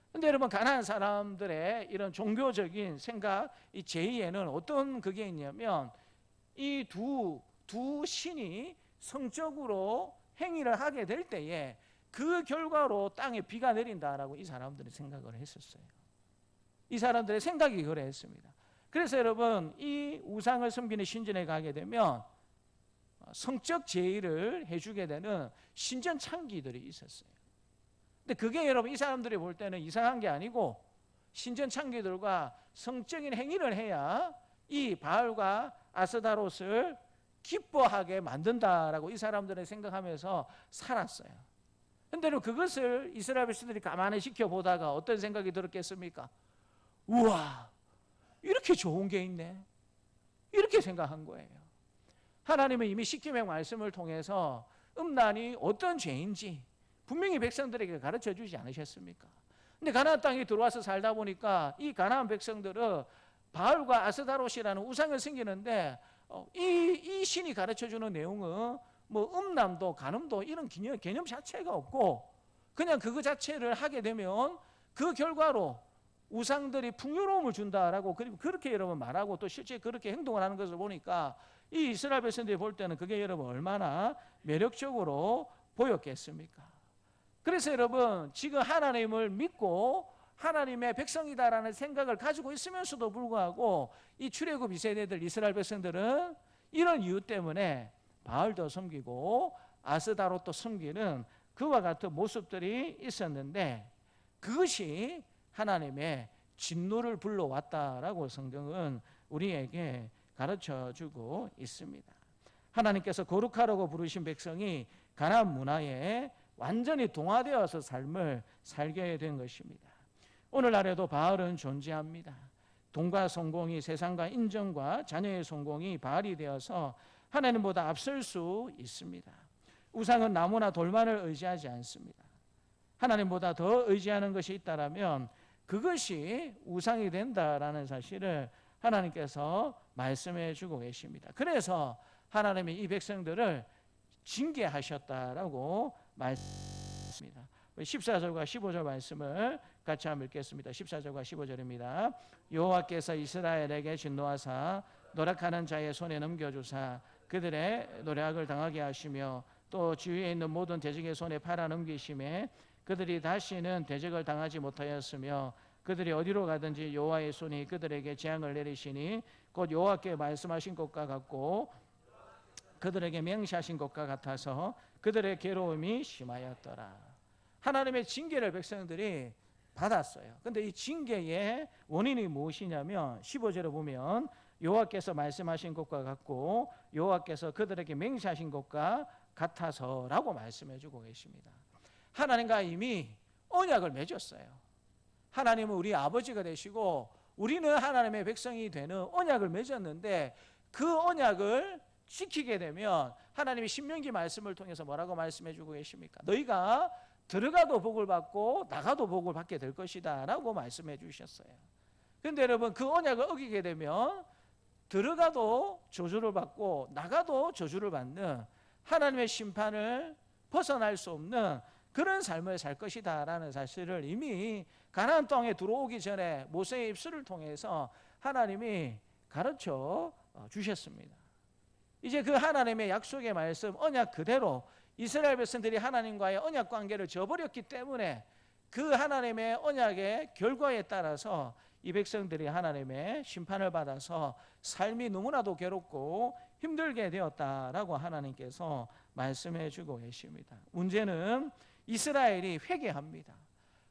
S2: 그런데 여러분, 가나안 사람들의 이런 종교적인 생각, 이 제의에는 어떤 그게 있냐면 이 두 신이 성적으로 행위를 하게 될 때에 그 결과로 땅에 비가 내린다라고 이 사람들이 생각을 했었어요. 이 사람들의 생각이 그랬습니다. 그래서 여러분, 이 우상을 섬기는 신전에 가게 되면 성적 제의를 해주게 되는 신전 창기들이 있었어요. 근데 그게 여러분, 이 사람들이 볼 때는 이상한 게 아니고 신전 창기들과 성적인 행위를 해야 이 바알과 아스다롯을 기뻐하게 만든다라고 이 사람들은 생각하면서 살았어요. 그런데 그것을 이스라엘 백성들이 가만히 지켜보다가 어떤 생각이 들었겠습니까? 우와, 이렇게 좋은 게 있네, 이렇게 생각한 거예요. 하나님은 이미 십계명 말씀을 통해서 음란이 어떤 죄인지 분명히 백성들에게 가르쳐 주지 않으셨습니까? 근데 가나안 땅에 들어와서 살다 보니까 이 가나안 백성들은 바알과 아스다롯이라는 우상을 섬기는데 이 신이 가르쳐주는 내용은 뭐 음란도 간음도 이런 개념 자체가 없고 그냥 그거 자체를 하게 되면 그 결과로 우상들이 풍요로움을 준다라고 그렇게 여러분 말하고 또 실제 그렇게 행동을 하는 것을 보니까 이 이스라엘 백성들이 볼 때는 그게 여러분 얼마나 매력적으로 보였겠습니까? 그래서 여러분, 지금 하나님을 믿고 하나님의 백성이다라는 생각을 가지고 있으면서도 불구하고 이 출애굽 2세대들 이스라엘 백성들은 이런 이유 때문에 바알도 섬기고 아스다롯도 섬기는 그와 같은 모습들이 있었는데 그것이 하나님의 진노를 불러왔다라고 성경은 우리에게 가르쳐주고 있습니다. 하나님께서 거룩하라고 부르신 백성이 가나안 문화에 완전히 동화되어서 삶을 살게 된 것입니다. 오늘날에도 바알은 존재합니다. 돈과 성공이 세상과 인정과 자녀의 성공이 바알이 되어서 하나님보다 앞설 수 있습니다. 우상은 나무나 돌만을 의지하지 않습니다. 하나님보다 더 의지하는 것이 있다라면 그것이 우상이 된다라는 사실을 하나님께서 말씀해 주고 계십니다. 그래서 하나님이 이 백성들을 징계하셨다라고 말씀합니다. 14절과 15절 말씀을 같이 한번 읽겠습니다. 14절과 15절입니다. 여호와께서 이스라엘에게 진노하사 노력하는 자의 손에 넘겨주사 그들의 노략을 당하게 하시며 또 주위에 있는 모든 대적의 손에 팔아 넘기심에 그들이 다시는 대적을 당하지 못하였으며 그들이 어디로 가든지 여호와의 손이 그들에게 재앙을 내리시니 곧 여호와께 말씀하신 것과 같고 그들에게 맹세하신 것과 같아서 그들의 괴로움이 심하였더라. 하나님의 징계를 백성들이 받았어요. 그런데 이 징계의 원인이 무엇이냐면 15절에 보면 여호와께서 말씀하신 것과 같고 여호와께서 그들에게 맹세하신 것과 같아서라고 말씀해 주고 계십니다. 하나님과 이미 언약을 맺었어요. 하나님은 우리 아버지가 되시고 우리는 하나님의 백성이 되는 언약을 맺었는데 그 언약을 지키게 되면 하나님이 신명기 말씀을 통해서 뭐라고 말씀해 주고 계십니까? 너희가 들어가도 복을 받고 나가도 복을 받게 될 것이다 라고 말씀해 주셨어요. 그런데 여러분, 그 언약을 어기게 되면 들어가도 저주를 받고 나가도 저주를 받는 하나님의 심판을 벗어날 수 없는 그런 삶을 살 것이다 라는 사실을 이미 가나안 땅에 들어오기 전에 모세의 입술을 통해서 하나님이 가르쳐 주셨습니다. 이제 그 하나님의 약속의 말씀, 언약 그대로 이스라엘 백성들이 하나님과의 언약 관계를 저버렸기 때문에 그 하나님의 언약의 결과에 따라서 이 백성들이 하나님의 심판을 받아서 삶이 너무나도 괴롭고 힘들게 되었다라고 하나님께서 말씀해 주고 계십니다. 문제는 이스라엘이 회개합니다.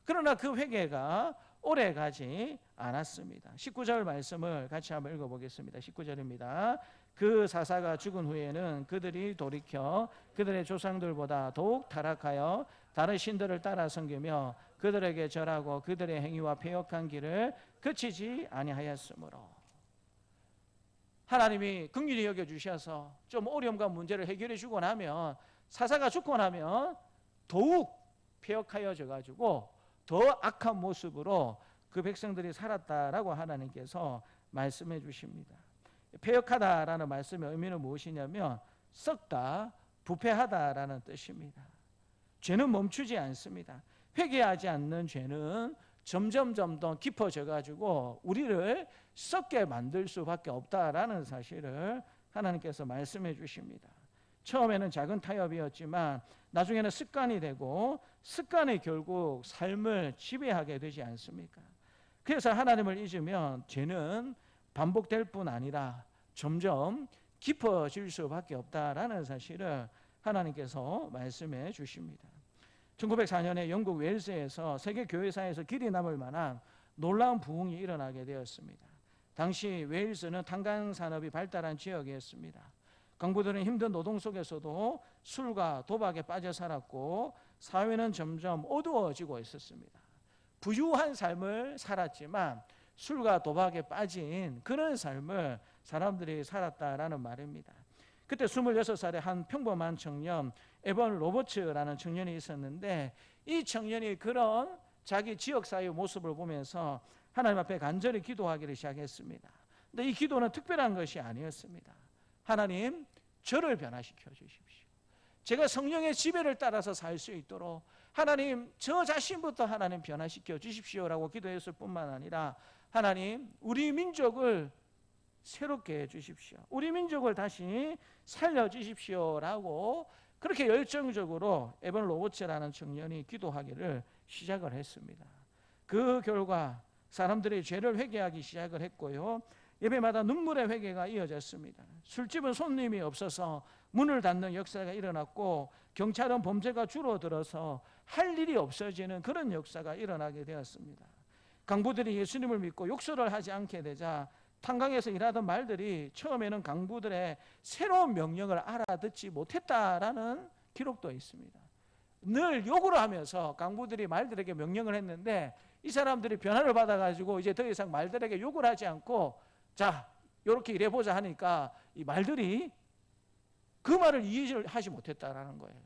S2: 그러나 그 회개가 오래 가지 않았습니다. 19절 말씀을 같이 한번 읽어보겠습니다. 19절입니다. 그 사사가 죽은 후에는 그들이 돌이켜 그들의 조상들보다 더욱 타락하여 다른 신들을 따라 섬기며 그들에게 절하고 그들의 행위와 패역한 길을 그치지 아니하였으므로. 하나님이 긍휼히 여겨주셔서 좀 어려움과 문제를 해결해 주고 나면 사사가 죽고 나면 더욱 폐역하여져 가지고 더 악한 모습으로 그 백성들이 살았다라고 하나님께서 말씀해 주십니다. 폐역하다라는 말씀의 의미는 무엇이냐면 썩다, 부패하다라는 뜻입니다. 죄는 멈추지 않습니다. 회개하지 않는 죄는 점점 더 깊어져 가지고 우리를 썩게 만들 수밖에 없다라는 사실을 하나님께서 말씀해 주십니다. 처음에는 작은 타협이었지만 나중에는 습관이 되고 습관이 결국 삶을 지배하게 되지 않습니까? 그래서 하나님을 잊으면 죄는 반복될 뿐 아니라 점점 깊어질 수밖에 없다라는 사실을 하나님께서 말씀해 주십니다. 1904년에 영국 웨일스에서 세계 교회사에서 길이 남을 만한 놀라운 부흥이 일어나게 되었습니다. 당시 웨일스는 탄광 산업이 발달한 지역이었습니다. 강부들은 힘든 노동 속에서도 술과 도박에 빠져 살았고 사회는 점점 어두워지고 있었습니다. 부유한 삶을 살았지만 술과 도박에 빠진 그런 삶을 사람들이 살았다라는 말입니다. 그때 26살의 한 평범한 청년 에번 로버츠라는 청년이 있었는데 이 청년이 그런 자기 지역사회의 모습을 보면서 하나님 앞에 간절히 기도하기를 시작했습니다. 근데 이 기도는 특별한 것이 아니었습니다. 하나님, 저를 변화시켜 주십시오. 제가 성령의 지배를 따라서 살 수 있도록 하나님, 저 자신부터 하나님 변화시켜 주십시오라고 기도했을 뿐만 아니라 하나님, 우리 민족을 새롭게 해주십시오. 우리 민족을 다시 살려주십시오라고 그렇게 열정적으로 에번 로버츠라는 청년이 기도하기를 시작을 했습니다. 그 결과 사람들이 죄를 회개하기 시작을 했고요. 예배마다 눈물의 회개가 이어졌습니다. 술집은 손님이 없어서 문을 닫는 역사가 일어났고 경찰은 범죄가 줄어들어서 할 일이 없어지는 그런 역사가 일어나게 되었습니다. 강부들이 예수님을 믿고 욕설을 하지 않게 되자 탄광에서 일하던 말들이 처음에는 강부들의 새로운 명령을 알아듣지 못했다라는 기록도 있습니다. 늘 욕을 하면서 강부들이 말들에게 명령을 했는데 이 사람들이 변화를 받아가지고 이제 더 이상 말들에게 욕을 하지 않고 자, 이렇게 일해보자 하니까 이 말들이 그 말을 이해하지 못했다라는 거예요.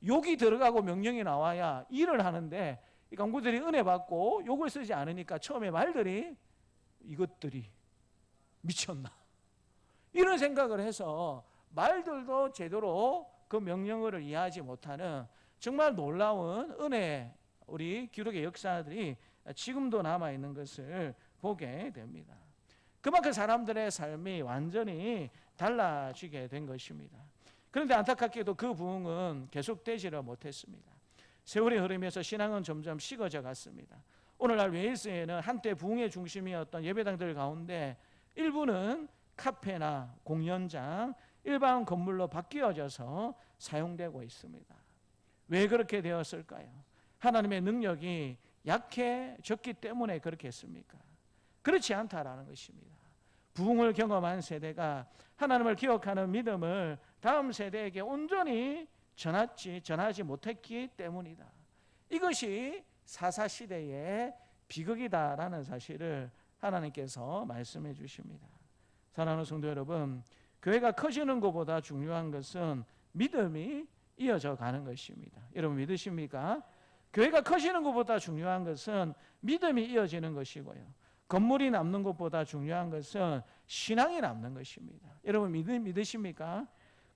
S2: 욕이 들어가고 명령이 나와야 일을 하는데 이 강부들이 은혜 받고 욕을 쓰지 않으니까 처음에 말들이 이것들이 미쳤나 이런 생각을 해서 말들도 제대로 그 명령어를 이해하지 못하는 정말 놀라운 은혜 우리 기록의 역사들이 지금도 남아있는 것을 보게 됩니다. 그만큼 사람들의 삶이 완전히 달라지게 된 것입니다. 그런데 안타깝게도 그 부흥은 계속되지를 못했습니다. 세월이 흐르면서 신앙은 점점 식어져 갔습니다. 오늘날 웨일스에는 한때 부흥의 중심이었던 예배당들 가운데 일부는 카페나 공연장, 일반 건물로 바뀌어져서 사용되고 있습니다. 왜 그렇게 되었을까요? 하나님의 능력이 약해졌기 때문에 그렇게 했습니까? 그렇지 않다라는 것입니다. 부흥을 경험한 세대가 하나님을 기억하는 믿음을 다음 세대에게 온전히 전하지 못했기 때문이다. 이것이 사사시대의 비극이다라는 사실을 하나님께서 말씀해 주십니다. 사랑하는 성도 여러분, 교회가 커지는 것보다 중요한 것은 믿음이 이어져 가는 것입니다. 여러분 믿으십니까? 교회가 커지는 것보다 중요한 것은 믿음이 이어지는 것이고요. 건물이 남는 것보다 중요한 것은 신앙이 남는 것입니다. 여러분 믿으십니까?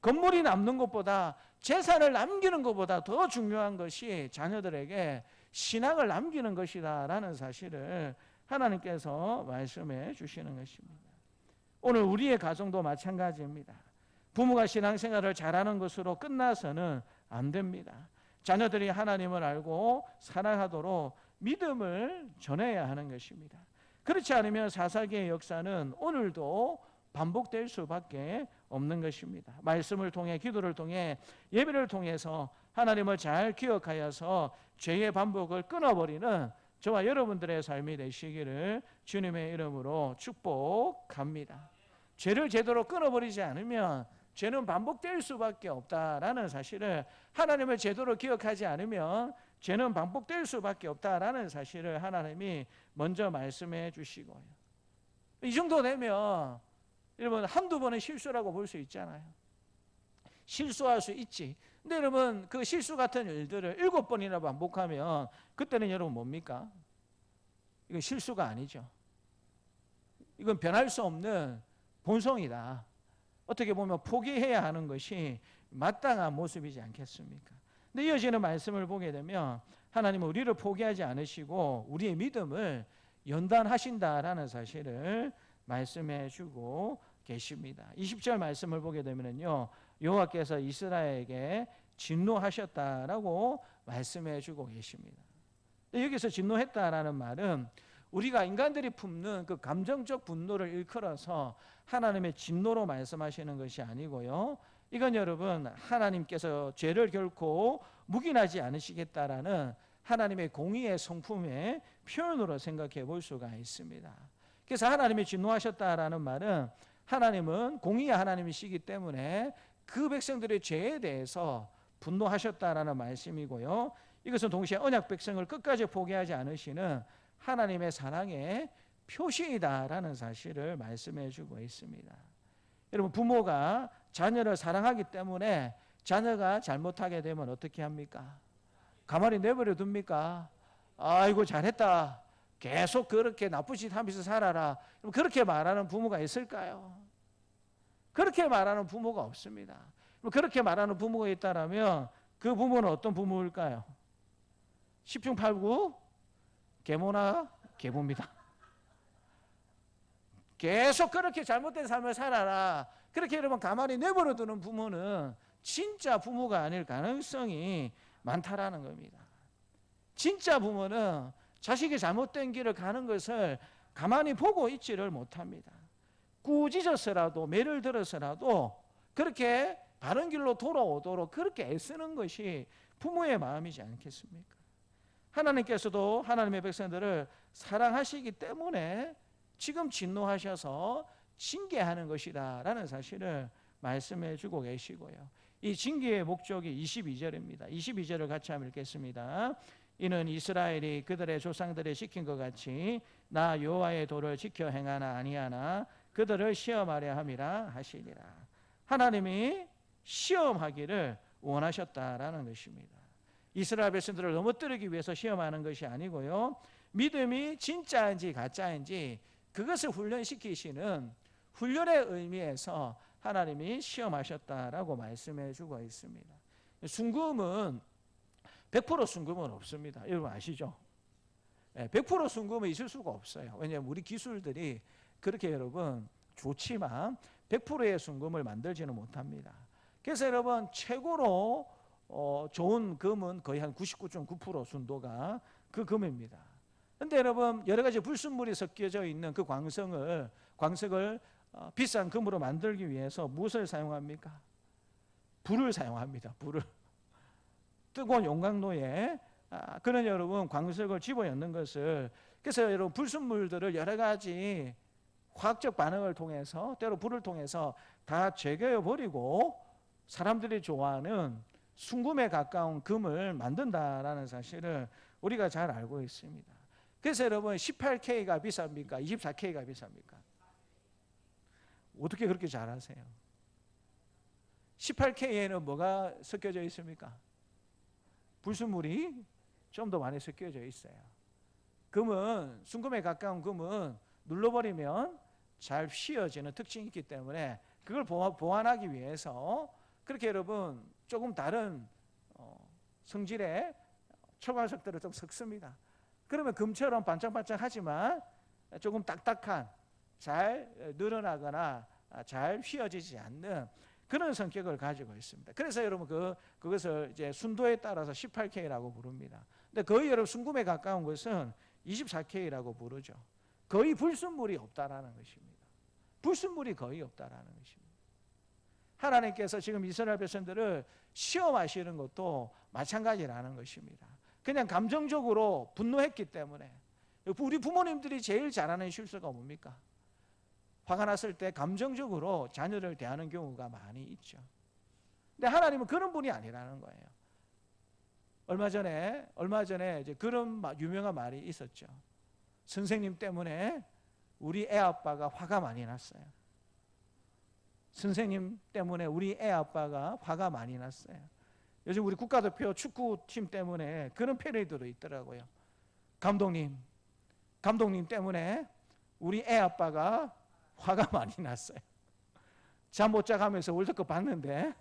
S2: 건물이 남는 것보다 재산을 남기는 것보다 더 중요한 것이 자녀들에게 신앙을 남기는 것이다라는 사실을 하나님께서 말씀해 주시는 것입니다. 오늘 우리의 가정도 마찬가지입니다. 부모가 신앙생활을 잘하는 것으로 끝나서는 안 됩니다. 자녀들이 하나님을 알고 사랑하도록 믿음을 전해야 하는 것입니다. 그렇지 않으면 사사기의 역사는 오늘도 반복될 수밖에 없는 것입니다. 말씀을 통해 기도를 통해 예배를 통해서 하나님을 잘 기억하여서 죄의 반복을 끊어버리는 저와 여러분들의 삶이 되시기를 주님의 이름으로 축복합니다. 죄를 제대로 끊어버리지 않으면 죄는 반복될 수밖에 없다라는 사실을 하나님을 제대로 기억하지 않으면 죄는 반복될 수밖에 없다라는 사실을 하나님이 먼저 말씀해 주시고요. 이 정도 되면 여러분 한두 번은 실수라고 볼 수 있잖아요. 실수할 수 있지. 근데 여러분 그 실수 같은 일들을 7번이나 반복하면 그때는 여러분 뭡니까? 이건 실수가 아니죠. 이건 변할 수 없는 본성이다. 어떻게 보면 포기해야 하는 것이 마땅한 모습이지 않겠습니까? 근데 이어지는 말씀을 보게 되면 하나님은 우리를 포기하지 않으시고 우리의 믿음을 연단하신다라는 사실을 말씀해 주고 계십니다. 20절 말씀을 보게 되면요, 여호와께서 이스라엘에게 진노하셨다라고 말씀해 주고 계십니다. 여기서 진노했다라는 말은 우리가 인간들이 품는 그 감정적 분노를 일컬어서 하나님의 진노로 말씀하시는 것이 아니고요, 이건 여러분 하나님께서 죄를 결코 묵인하지 않으시겠다라는 하나님의 공의의 성품의 표현으로 생각해 볼 수가 있습니다. 그래서 하나님이 진노하셨다라는 말은 하나님은 공의의 하나님이시기 때문에 그 백성들의 죄에 대해서 분노하셨다라는 말씀이고요, 이것은 동시에 언약 백성을 끝까지 포기하지 않으시는 하나님의 사랑의 표시이다라는 사실을 말씀해 주고 있습니다. 여러분 부모가 자녀를 사랑하기 때문에 자녀가 잘못하게 되면 어떻게 합니까? 가만히 내버려 둡니까? 아이고 잘했다, 계속 그렇게 나쁜 짓 하면서 살아라, 그렇게 말하는 부모가 있을까요? 그렇게 말하는 부모가 없습니다. 그렇게 말하는 부모가 있다면 그 부모는 어떤 부모일까요? 10중 8구 계모나 계보입니다. 계속 그렇게 잘못된 삶을 살아라, 그렇게 여러분 가만히 내버려 두는 부모는 진짜 부모가 아닐 가능성이 많다라는 겁니다. 진짜 부모는 자식이 잘못된 길을 가는 것을 가만히 보고 있지를 못합니다. 꾸짖어서라도 매를 들어서라도 그렇게 바른 길로 돌아오도록 그렇게 애쓰는 것이 부모의 마음이지 않겠습니까? 하나님께서도 하나님의 백성들을 사랑하시기 때문에 지금 진노하셔서 징계하는 것이다라는 사실을 말씀해 주고 계시고요, 이 징계의 목적이 22절입니다. 22절을 같이 한번 읽겠습니다. 이는 이스라엘이 그들의 조상들이 지킨 것 같이 나 여호와의 도를 지켜 행하나 아니하나 그들을 시험하려 함이라 하시니라. 하나님이 시험하기를 원하셨다라는 것입니다. 이스라엘 백성들을 넘어뜨리기 위해서 시험하는 것이 아니고요, 믿음이 진짜인지 가짜인지 그것을 훈련시키시는 훈련의 의미에서 하나님이 시험하셨다라고 말씀해 주고 있습니다. 순금은 100% 순금은 없습니다. 여러분 아시죠? 100% 순금은 있을 수가 없어요. 왜냐하면 우리 기술들이 그렇게 여러분 좋지만 100%의 순금을 만들지는 못합니다. 그래서 여러분 최고로 좋은 금은 거의 한 99.9% 순도가 그 금입니다. 그런데 여러분 여러 가지 불순물이 섞여져 있는 그 광석을 비싼 금으로 만들기 위해서 무엇을 사용합니까? 불을 사용합니다. 불을. 뜨거운 용광로에 그런 여러분 광석을 집어넣는 것을, 그래서 여러분 불순물들을 여러 가지 화학적 반응을 통해서 때로 불을 통해서 다 제거해 버리고 사람들이 좋아하는 순금에 가까운 금을 만든다라는 사실을 우리가 잘 알고 있습니다. 그래서 여러분 18K가 비쌉니까? 24K가 비쌉니까? 어떻게 그렇게 잘 아세요? 18K에는 뭐가 섞여져 있습니까? 불순물이 좀 더 많이 섞여져 있어요. 금은, 순금에 가까운 금은 눌러버리면 잘 휘어지는 특징이 있기 때문에 그걸 보완하기 위해서 그렇게 여러분 조금 다른 성질의 초광석들을 좀 섞습니다. 그러면 금처럼 반짝반짝하지만 조금 딱딱한, 잘 늘어나거나 잘 휘어지지 않는 그런 성격을 가지고 있습니다. 그래서 여러분 그것을 이제 순도에 따라서 18K라고 부릅니다. 근데 거의 여러분 순금에 가까운 것은 24K라고 부르죠. 거의 불순물이 없다라는 것입니다. 불순물이 거의 없다라는 것입니다. 하나님께서 지금 이스라엘 백성들을 시험하시는 것도 마찬가지라는 것입니다. 그냥 감정적으로 분노했기 때문에. 우리 부모님들이 제일 잘하는 실수가 뭡니까? 화가 났을 때 감정적으로 자녀를 대하는 경우가 많이 있죠. 근데 하나님은 그런 분이 아니라는 거예요. 얼마 전에 이제 그런 유명한 말이 있었죠. 선생님 때문에 우리 애 아빠가 화가 많이 났어요. 선생님 때문에 우리 애 아빠가 화가 많이 났어요. 요즘 우리 국가대표 축구팀 때문에 그런 패러디도 있더라고요. 감독님 때문에 우리 애 아빠가 화가 많이 났어요. 잠 못 자가면서 월드컵 봤는데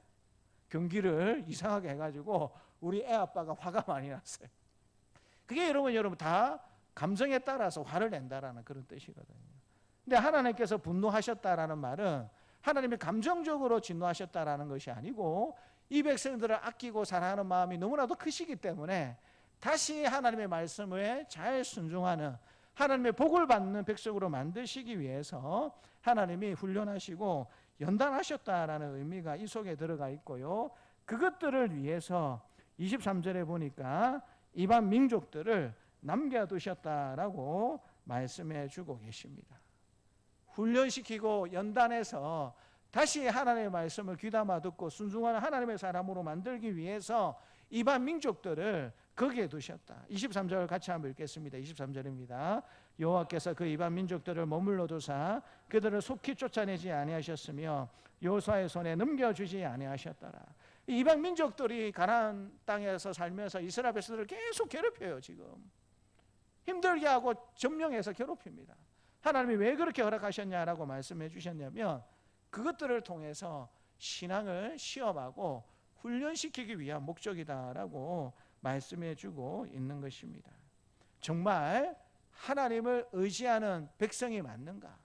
S2: 경기를 이상하게 해가지고 우리 애 아빠가 화가 많이 났어요. 그게 여러분 다 감정에 따라서 화를 낸다라는 그런 뜻이거든요. 근데 하나님께서 분노하셨다라는 말은 하나님이 감정적으로 진노하셨다라는 것이 아니고 이 백성들을 아끼고 사랑하는 마음이 너무나도 크시기 때문에 다시 하나님의 말씀에 잘 순종하는 하나님의 복을 받는 백성으로 만드시기 위해서 하나님이 훈련하시고 연단하셨다라는 의미가 이 속에 들어가 있고요. 그것들을 위해서 23절에 보니까 이방 민족들을 남겨두셨다라고 말씀해 주고 계십니다. 훈련시키고 연단해서 다시 하나님의 말씀을 귀담아 듣고 순종하는 하나님의 사람으로 만들기 위해서 이방 민족들을 거기에 두셨다. 23절 같이 한번 읽겠습니다. 23절입니다. 여호와께서 그 이방 민족들을 머물러 두사 그들을 속히 쫓아내지 아니하셨으며 여호수아의 손에 넘겨주지 아니하셨더라. 이방 민족들이 가나안 땅에서 살면서 이스라엘 백성들을 계속 괴롭혀요. 지금 힘들게 하고 점령해서 괴롭힙니다. 하나님이 왜 그렇게 허락하셨냐라고 말씀해 주셨냐면 그것들을 통해서 신앙을 시험하고 훈련시키기 위한 목적이다라고 말씀해 주고 있는 것입니다. 정말 하나님을 의지하는 백성이 맞는가?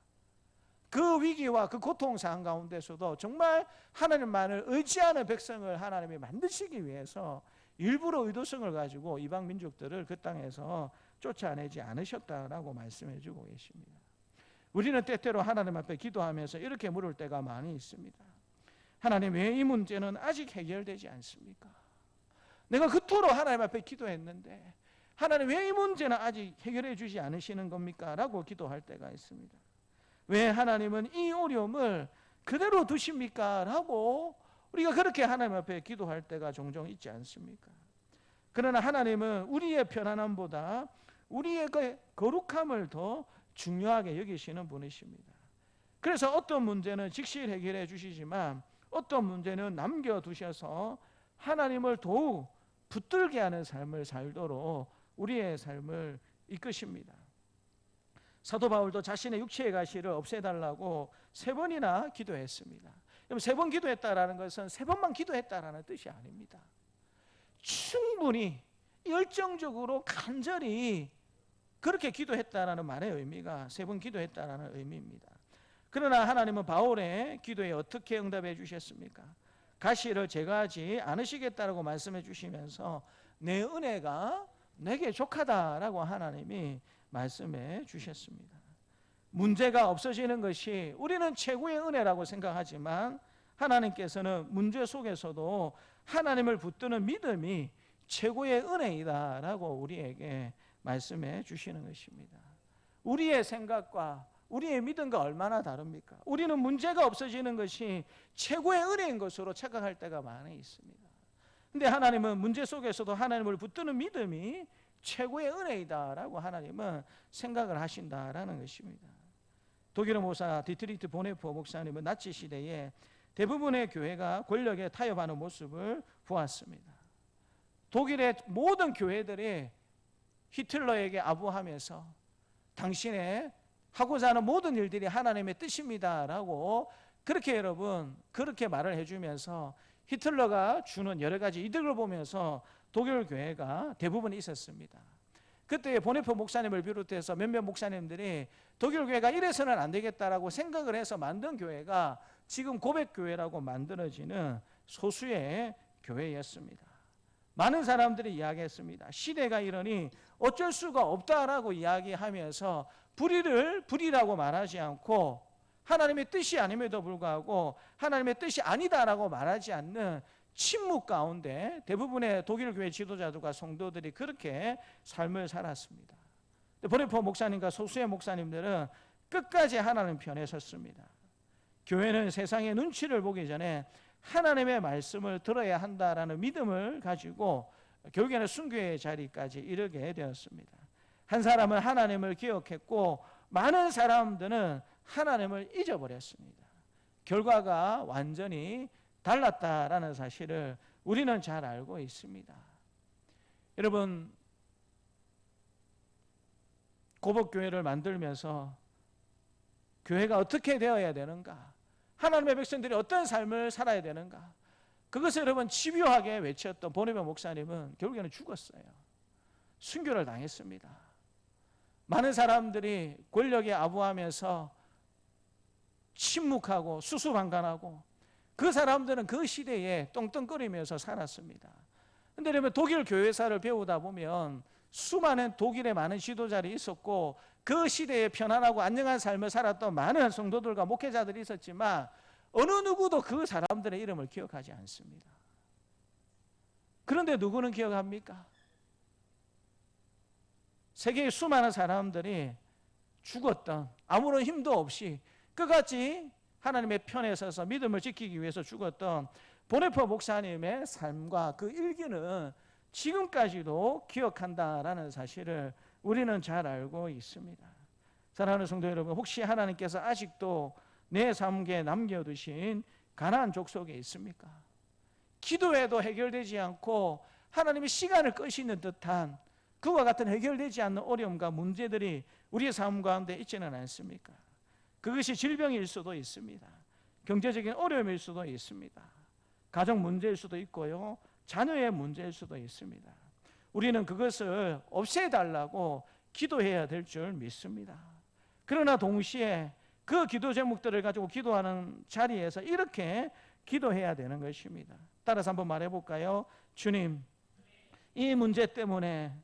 S2: 그 위기와 그 고통상황 가운데서도 정말 하나님만을 의지하는 백성을 하나님이 만드시기 위해서 일부러 의도성을 가지고 이방 민족들을 그 땅에서 쫓아내지 않으셨다라고 말씀해 주고 계십니다. 우리는 때때로 하나님 앞에 기도하면서 이렇게 물을 때가 많이 있습니다. 하나님, 왜 이 문제는 아직 해결되지 않습니까? 내가 그토록 하나님 앞에 기도했는데 하나님, 왜 이 문제는 아직 해결해 주지 않으시는 겁니까? 라고 기도할 때가 있습니다. 왜 하나님은 이 어려움을 그대로 두십니까? 라고 우리가 그렇게 하나님 앞에 기도할 때가 종종 있지 않습니까? 그러나 하나님은 우리의 편안함보다 우리의 그 거룩함을 더 중요하게 여기시는 분이십니다. 그래서 어떤 문제는 즉시 해결해 주시지만 어떤 문제는 남겨두셔서 하나님을 더욱 붙들게 하는 삶을 살도록 우리의 삶을 이끄십니다. 사도 바울도 자신의 육체의 가시를 없애달라고 3번이나 기도했습니다. 3번 기도했다라는 것은 3번만 기도했다라는 뜻이 아닙니다. 충분히 열정적으로 간절히 그렇게 기도했다라는 말의 의미가 3번 기도했다라는 의미입니다. 그러나 하나님은 바울의 기도에 어떻게 응답해 주셨습니까? 가시를 제거하지 않으시겠다라고 말씀해 주시면서 내 은혜가 내게 족하다라고 하나님이 말씀해 주셨습니다. 문제가 없어지는 것이 우리는 최고의 은혜라고 생각하지만 하나님께서는 문제 속에서도 하나님을 붙드는 믿음이 최고의 은혜이다라고 우리에게 말씀해 주시는 것입니다. 우리의 생각과 우리의 믿음과 얼마나 다릅니까? 우리는 문제가 없어지는 것이 최고의 은혜인 것으로 착각할 때가 많이 있습니다. 근데 하나님은 문제 속에서도 하나님을 붙드는 믿음이 최고의 은혜이다라고 하나님은 생각을 하신다라는 것입니다. 독일의 목사 디트리트 보네포 목사님은 나치 시대에 대부분의 교회가 권력에 타협하는 모습을 보았습니다. 독일의 모든 교회들이 히틀러에게 아부하면서 당신의 하고자 하는 모든 일들이 하나님의 뜻입니다라고 그렇게 여러분 그렇게 말을 해주면서 히틀러가 주는 여러 가지 이득을 보면서 독일 교회가 대부분 있었습니다. 그때 보네포 목사님을 비롯해서 몇몇 목사님들이 독일 교회가 이래서는 안 되겠다라고 생각을 해서 만든 교회가 지금 고백교회라고 만들어지는 소수의 교회였습니다. 많은 사람들이 이야기했습니다. 시대가 이러니 어쩔 수가 없다라고 이야기하면서 불의라고 말하지 않고 하나님의 뜻이 아님에도 불구하고 하나님의 뜻이 아니다라고 말하지 않는 침묵 가운데 대부분의 독일 교회 지도자들과 성도들이 그렇게 삶을 살았습니다. 보네포 목사님과 소수의 목사님들은 끝까지 하나님 편에 섰습니다. 교회는 세상의 눈치를 보기 전에 하나님의 말씀을 들어야 한다라는 믿음을 가지고 결국에는 순교의 자리까지 이르게 되었습니다. 한 사람은 하나님을 기억했고 많은 사람들은 하나님을 잊어버렸습니다. 결과가 완전히 달랐다라는 사실을 우리는 잘 알고 있습니다. 여러분, 고복교회를 만들면서 교회가 어떻게 되어야 되는가, 하나님의 백성들이 어떤 삶을 살아야 되는가, 그것을 여러분 집요하게 외쳤던 보네바 목사님은 결국에는 죽었어요. 순교를 당했습니다. 많은 사람들이 권력에 아부하면서 침묵하고 수수방관하고 그 사람들은 그 시대에 떵떵거리면서 살았습니다. 그런데 여러분, 독일 교회사를 배우다 보면 수많은 독일의 많은 지도자들이 있었고 그 시대에 편안하고 안녕한 삶을 살았던 많은 성도들과 목회자들이 있었지만 어느 누구도 그 사람들의 이름을 기억하지 않습니다. 그런데 누구는 기억합니까? 세계의 수많은 사람들이 죽었던, 아무런 힘도 없이 끝까지 하나님의 편에 서서 믿음을 지키기 위해서 죽었던 보네파 목사님의 삶과 그 일기는 지금까지도 기억한다라는 사실을 우리는 잘 알고 있습니다. 사랑하는 성도 여러분, 혹시 하나님께서 아직도 내 삶에 남겨두신 가나안 족속에 있습니까? 기도해도 해결되지 않고 하나님이 시간을 끄시는 듯한 그와 같은 해결되지 않는 어려움과 문제들이 우리의 삶 가운데 있지는 않습니까? 그것이 질병일 수도 있습니다. 경제적인 어려움일 수도 있습니다. 가정 문제일 수도 있고요, 자녀의 문제일 수도 있습니다. 우리는 그것을 없애달라고 기도해야 될 줄 믿습니다. 그러나 동시에 그 기도 제목들을 가지고 기도하는 자리에서 이렇게 기도해야 되는 것입니다. 따라서 한번 말해볼까요? 주님, 이 문제 때문에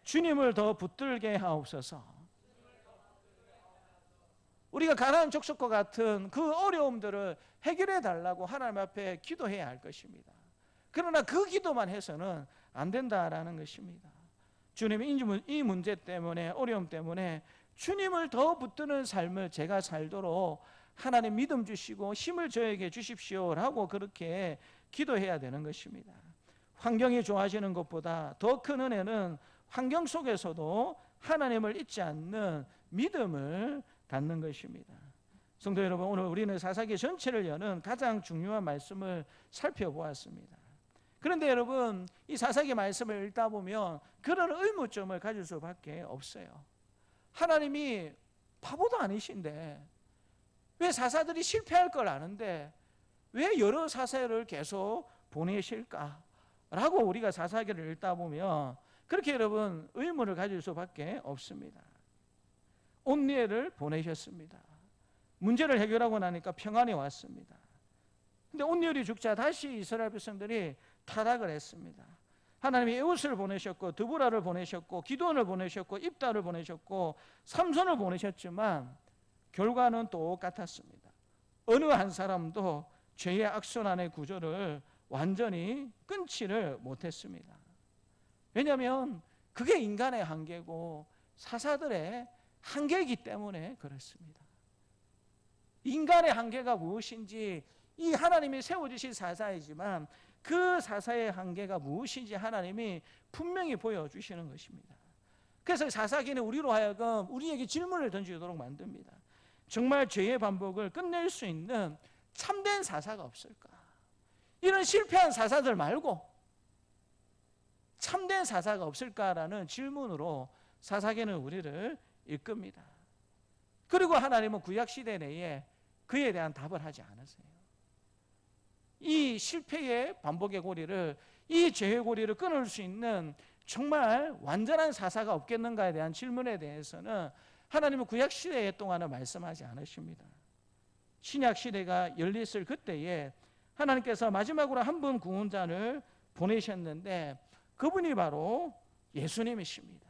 S2: 주님을 더 붙들게 하옵소서. 우리가 가나안 족속과 같은 그 어려움들을 해결해 달라고 하나님 앞에 기도해야 할 것입니다. 그러나 그 기도만 해서는 안 된다라는 것입니다. 주님, 이 문제 때문에, 어려움 때문에 주님을 더 붙드는 삶을 제가 살도록 하나님 믿음 주시고 힘을 저에게 주십시오라고 그렇게 기도해야 되는 것입니다. 환경이 좋아지는 것보다 더 큰 은혜는 환경 속에서도 하나님을 잊지 않는 믿음을 갖는 것입니다. 성도 여러분, 오늘 우리는 사사기 전체를 여는 가장 중요한 말씀을 살펴보았습니다. 그런데 여러분, 이 사사기 말씀을 읽다 보면 그런 의문점을 가질 수밖에 없어요. 하나님이 바보도 아니신데 왜 사사들이 실패할 걸 아는데 왜 여러 사사를 계속 보내실까라고 우리가 사사기를 읽다 보면 그렇게 여러분 의문을 가질 수밖에 없습니다. 온니엘을 보내셨습니다. 문제를 해결하고 나니까 평안이 왔습니다. 근데 온니엘이 죽자 다시 이스라엘 백성들이 타락을 했습니다. 하나님이 에웃을 보내셨고 드보라를 보내셨고 기드온을 보내셨고 입다를 보내셨고 삼손을 보내셨지만 결과는 똑같았습니다. 어느 한 사람도 죄의 악순환의 구조를 완전히 끊지를 못했습니다. 왜냐하면 그게 인간의 한계고 사사들의 한계이기 때문에 그렇습니다. 인간의 한계가 무엇인지 이 하나님이 세워주신 사사이지만 그 사사의 한계가 무엇인지 하나님이 분명히 보여주시는 것입니다. 그래서 사사기는 우리로 하여금 우리에게 질문을 던지도록 만듭니다. 정말 죄의 반복을 끝낼 수 있는 참된 사사가 없을까? 이런 실패한 사사들 말고 참된 사사가 없을까라는 질문으로 사사기는 우리를 이끕니다. 그리고 하나님은 구약시대 내에 그에 대한 답을 하지 않으세요. 이 실패의 반복의 고리를, 이 죄의 고리를 끊을 수 있는 정말 완전한 사사가 없겠는가에 대한 질문에 대해서는 하나님은 구약시대 동안은 말씀하지 않으십니다. 신약시대가 열렸을 그때에 하나님께서 마지막으로 한 분 구원자를 보내셨는데 그분이 바로 예수님이십니다.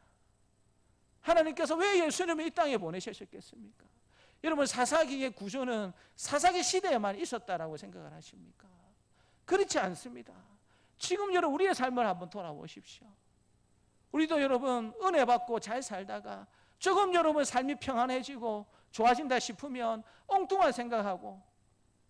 S2: 하나님께서 왜 예수님을 이 땅에 보내셨겠습니까? 여러분, 사사기의 구조는 사사기 시대에만 있었다라고 생각을 하십니까? 그렇지 않습니다. 지금 여러분 우리의 삶을 한번 돌아보십시오. 우리도 여러분 은혜 받고 잘 살다가 조금 여러분 삶이 평안해지고 좋아진다 싶으면 엉뚱한 생각하고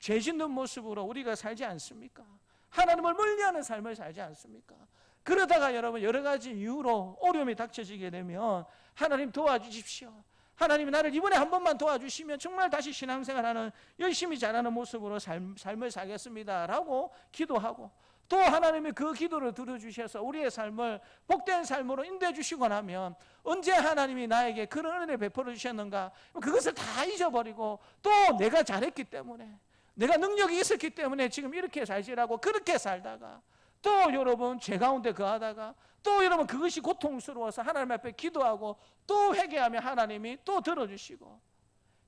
S2: 죄 짓는 모습으로 우리가 살지 않습니까? 하나님을 멀리하는 삶을 살지 않습니까? 그러다가 여러분 여러 가지 이유로 어려움이 닥쳐지게 되면 하나님 도와주십시오, 하나님이 나를 이번에 한 번만 도와주시면 정말 다시 신앙생활하는 열심히 잘하는 모습으로 삶을 살겠습니다 라고 기도하고, 또 하나님이 그 기도를 들어주셔서 우리의 삶을 복된 삶으로 인도해 주시고 나면 언제 하나님이 나에게 그런 은혜를 베풀어 주셨는가, 그것을 다 잊어버리고 또 내가 잘했기 때문에, 내가 능력이 있었기 때문에 지금 이렇게 살지라고 그렇게 살다가, 또 여러분 죄 가운데 거하다가, 또 여러분 그것이 고통스러워서 하나님 앞에 기도하고 또 회개하면 하나님이 또 들어주시고,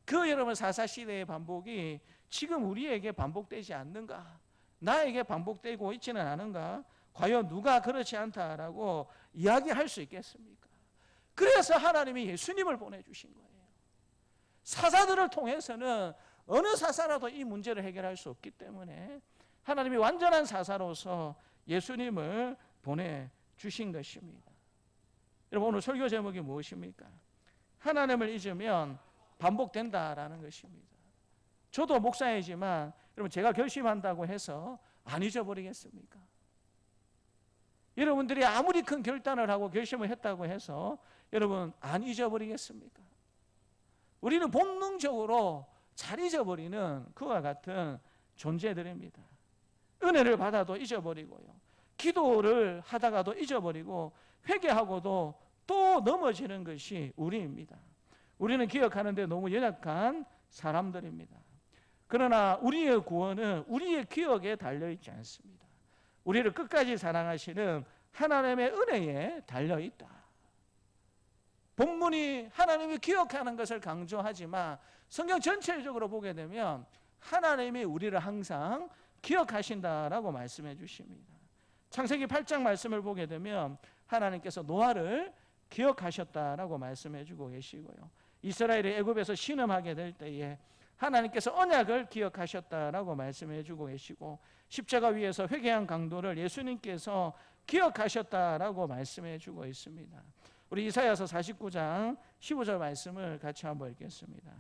S2: 그 여러분 사사시대의 반복이 지금 우리에게 반복되지 않는가, 나에게 반복되고 있지는 않은가, 과연 누가 그렇지 않다라고 이야기할 수 있겠습니까? 그래서 하나님이 예수님을 보내주신 거예요. 사사들을 통해서는 어느 사사라도 이 문제를 해결할 수 없기 때문에 하나님이 완전한 사사로서 예수님을 보내주신 것입니다. 여러분, 오늘 설교 제목이 무엇입니까? 하나님을 잊으면 반복된다라는 것입니다. 저도 목사이지만 여러분, 제가 결심한다고 해서 안 잊어버리겠습니까? 여러분들이 아무리 큰 결단을 하고 결심을 했다고 해서 여러분 안 잊어버리겠습니까? 우리는 본능적으로 잘 잊어버리는 그와 같은 존재들입니다. 은혜를 받아도 잊어버리고요, 기도를 하다가도 잊어버리고, 회개하고도 또 넘어지는 것이 우리입니다. 우리는 기억하는데 너무 연약한 사람들입니다. 그러나 우리의 구원은 우리의 기억에 달려있지 않습니다. 우리를 끝까지 사랑하시는 하나님의 은혜에 달려있다. 본문이 하나님이 기억하는 것을 강조하지만 성경 전체적으로 보게 되면 하나님이 우리를 항상 기억하신다라고 말씀해 주십니다. 창세기 8장 말씀을 보게 되면 하나님께서 노아를 기억하셨다라고 말씀해 주고 계시고요, 이스라엘이 애굽에서 신음하게 될 때에 하나님께서 언약을 기억하셨다라고 말씀해 주고 계시고, 십자가 위에서 회개한 강도를 예수님께서 기억하셨다라고 말씀해 주고 있습니다. 우리 이사야서 49장 15절 말씀을 같이 한번 읽겠습니다.